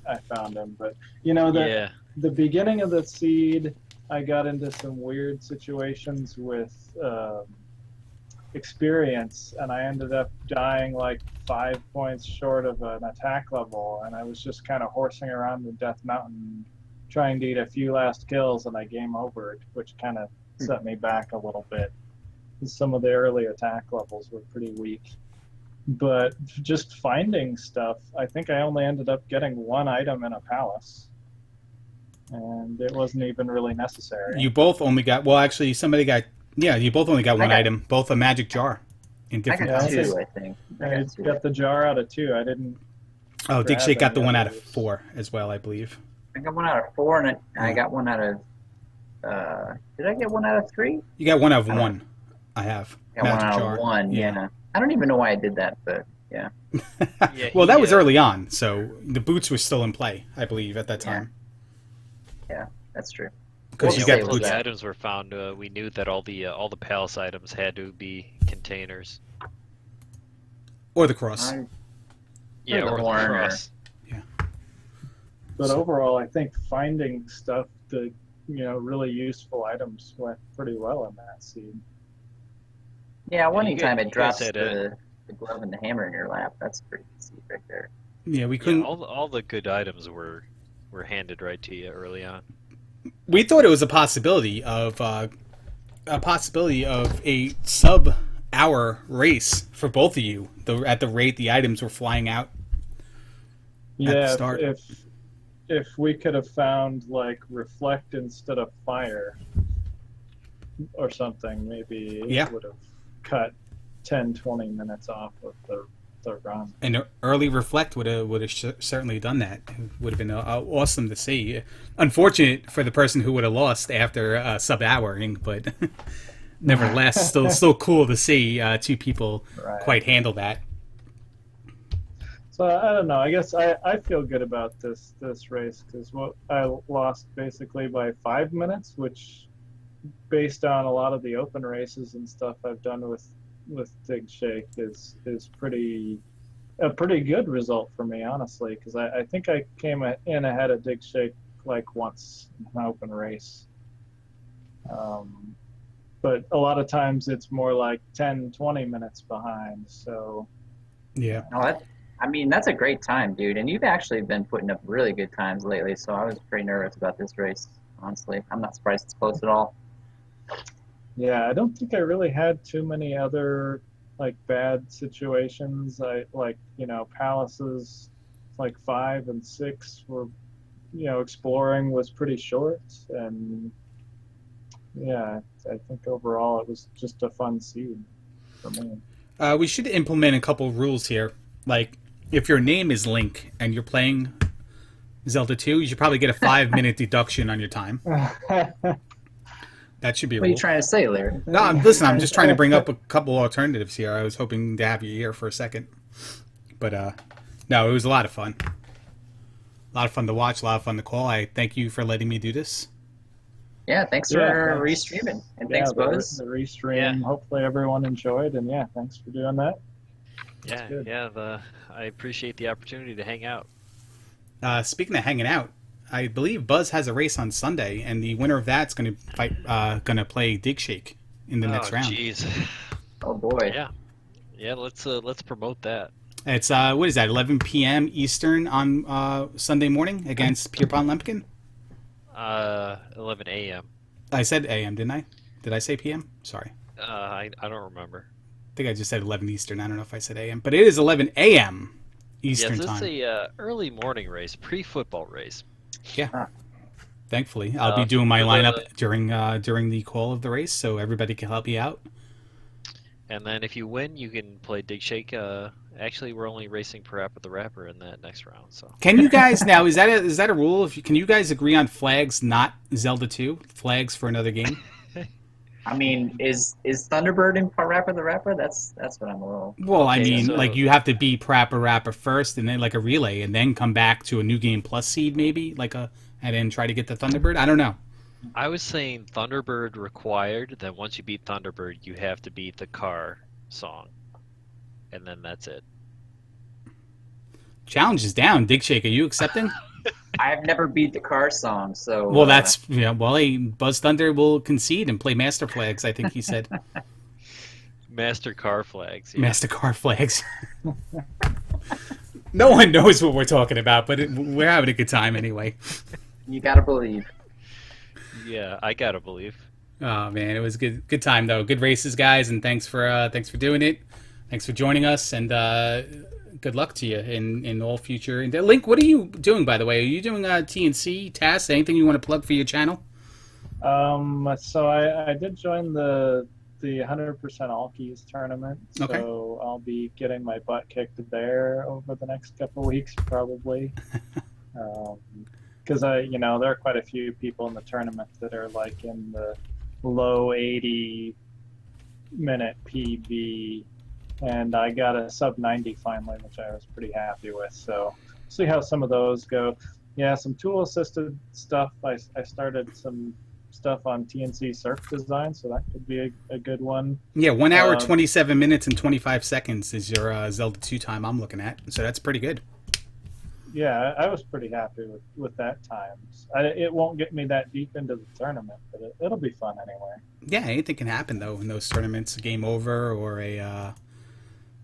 I found them. But the beginning of the seed, I got into some weird situations with experience, and I ended up dying like 5 points short of an attack level, and I was just kind of horsing around the Death Mountain trying to get a few last kills, and I game overed, which kind of set me back a little bit. Some of the early attack levels were pretty weak. But just finding stuff, I think I only ended up getting one item in a palace. And it wasn't even really necessary. You both only got, well, actually, you both only got one item, both a magic jar in different I got palaces. 2, I think. I got the jar out of 2. I didn't. Oh, grab digshake got the any one out of others. 4 as well, I believe. I got 1 out of 4, and I got 1 out of. Did I get 1 out of 3? You got 1 out of 1. I have. I got 1 out of 1. Yeah. I don't even know why I did that, but yeah. Well, that was early on, so the boots were still in play, I believe, at that time. Yeah, that's true. Because you got the Once boots. the items were found, we knew that all the palace items had to be containers. Or the cross. Yeah, the or the horn, or- cross. But overall, I think finding stuff that, really useful items went pretty well in that seed. Yeah, you anytime guys it drops had the glove and the hammer in your lap, that's a pretty good seed right there. Yeah, we Yeah, couldn't. all the good items were handed right to you early on. We thought it was a possibility of a sub-hour race for both of you. At the rate the items were flying out. At the start. If we could have found like reflect instead of fire or something, maybe it would have cut 10-20 minutes off of the the run. And early reflect would have certainly done that. It would have been awesome to see. Unfortunate for the person who would have lost after sub-houring, but nevertheless, still cool to see two people quite handle that. So I don't know. I guess I feel good about this race because I lost basically by 5 minutes, which, based on a lot of the open races and stuff I've done with digshake, is a pretty good result for me, honestly. Because I think I came in ahead of digshake like once in an open race. But a lot of times it's more like 10, 20 minutes behind. So yeah. I mean, that's a great time, dude. And you've actually been putting up really good times lately, so I was pretty nervous about this race, honestly. I'm not surprised it's close at all. Yeah, I don't think I really had too many other like bad situations. Palaces like 5 and 6 were, exploring was pretty short, and yeah, I think overall it was just a fun seed for me. We should implement a couple rules here. Like, if your name is Link and you're playing Zelda 2, you should probably get a 5-minute deduction on your time. That should be a What are rule. you trying to say, Larry? No, listen, I'm just trying to bring up a couple alternatives here. I was hoping to have you here for a second. But, no, it was a lot of fun. A lot of fun to watch, a lot of fun to call. I thank you for letting me do this. Yeah, thanks for restreaming. And thanks, Buzz. The restream, hopefully everyone enjoyed, and yeah, thanks for doing that. I appreciate the opportunity to hang out. Speaking of hanging out, I believe Buzz has a race on Sunday, and the winner of that's going to play digshake in the next round. Jeez. Oh boy. Yeah. Let's promote that. It's what is that? 11 p.m. Eastern on Sunday morning against Pierpont Lempkin. 11 a.m. I said a.m. didn't I? Did I say p.m.? Sorry. I don't remember. I think I just said 11 Eastern. I don't know if I said a.m., but it is 11 a.m. Eastern time. Yes, it's a early morning race, pre-football race. Yeah. Thankfully, I'll be doing my lineup during the call of the race, so everybody can help you out. And then if you win, you can play digshake. Actually, we're only racing Parappa the Rapper in that next round. So can you guys now? Is that a rule? Can you guys agree on flags, not Zelda 2 flags for another game? I mean, is Thunderbird in Parappa the Rapper? That's what I'm a little. Well, I mean, like you have to beat Parappa Rapper first, and then like a relay, and then come back to a new game plus seed, maybe and then try to get the Thunderbird. I don't know. I was saying Thunderbird required. Then once you beat Thunderbird, you have to beat the car song, and then that's it. Challenge is down. Digshake, are you accepting? I've never beat the car song, so. Well, Buzz Thunder will concede and play Master Flags. I think he said. Master Car Flags. Yeah. Master Car Flags. No one knows what we're talking about, but we're having a good time anyway. You gotta believe. Yeah, I gotta believe. Oh man, it was a good time though. Good races, guys, and thanks for doing it. Thanks for joining us, and good luck to you in all future. And Link, what are you doing, by the way? Are you doing TNC tasks? Anything you want to plug for your channel? So I did join the 100% All Keys tournament. So okay. I'll be getting my butt kicked there over the next couple of weeks, probably. Because there are quite a few people in the tournament that are like in the low 80-minute PB. And I got a sub 90 finally, which I was pretty happy with. So see how some of those go. Yeah, some tool assisted stuff. I started some stuff on TNC Surf Design, so that could be a good one. Yeah, 1 hour, 27 minutes, and 25 seconds is your Zelda 2 time I'm looking at. So that's pretty good. Yeah, I was pretty happy with that time. It won't get me that deep into the tournament, but it'll be fun anyway. Yeah, anything can happen, though, in those tournaments. A game over or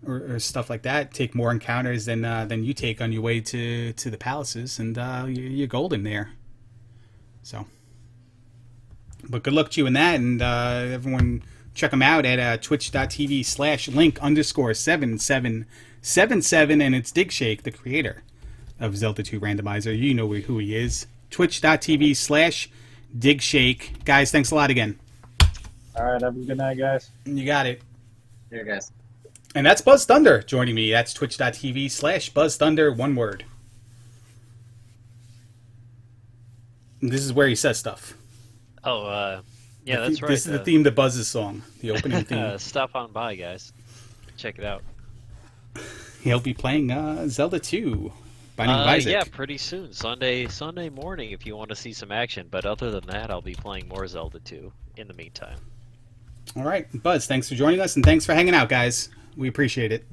or stuff like that. Take more encounters than you take on your way to the palaces, and you're golden there. So, but good luck to you in that, and everyone check them out at twitch.tv/link_7777, and it's digshake, the creator of Zelda 2 Randomizer. You know who he is. twitch.tv/digshake. Guys, thanks a lot again. All right, have a good night, guys. You got it. Here, guys. And that's Buzz Thunder joining me. That's twitch.tv/Buzz Thunder, one word. And this is where he says stuff. Oh, yeah, that's right. This is the theme to Buzz's song, the opening theme. Stop on by, guys. Check it out. He'll be playing Zelda 2. Binding of Isaac. Yeah, pretty soon. Sunday morning if you want to see some action. But other than that, I'll be playing more Zelda 2 in the meantime. All right, Buzz, thanks for joining us, and thanks for hanging out, guys. We appreciate it.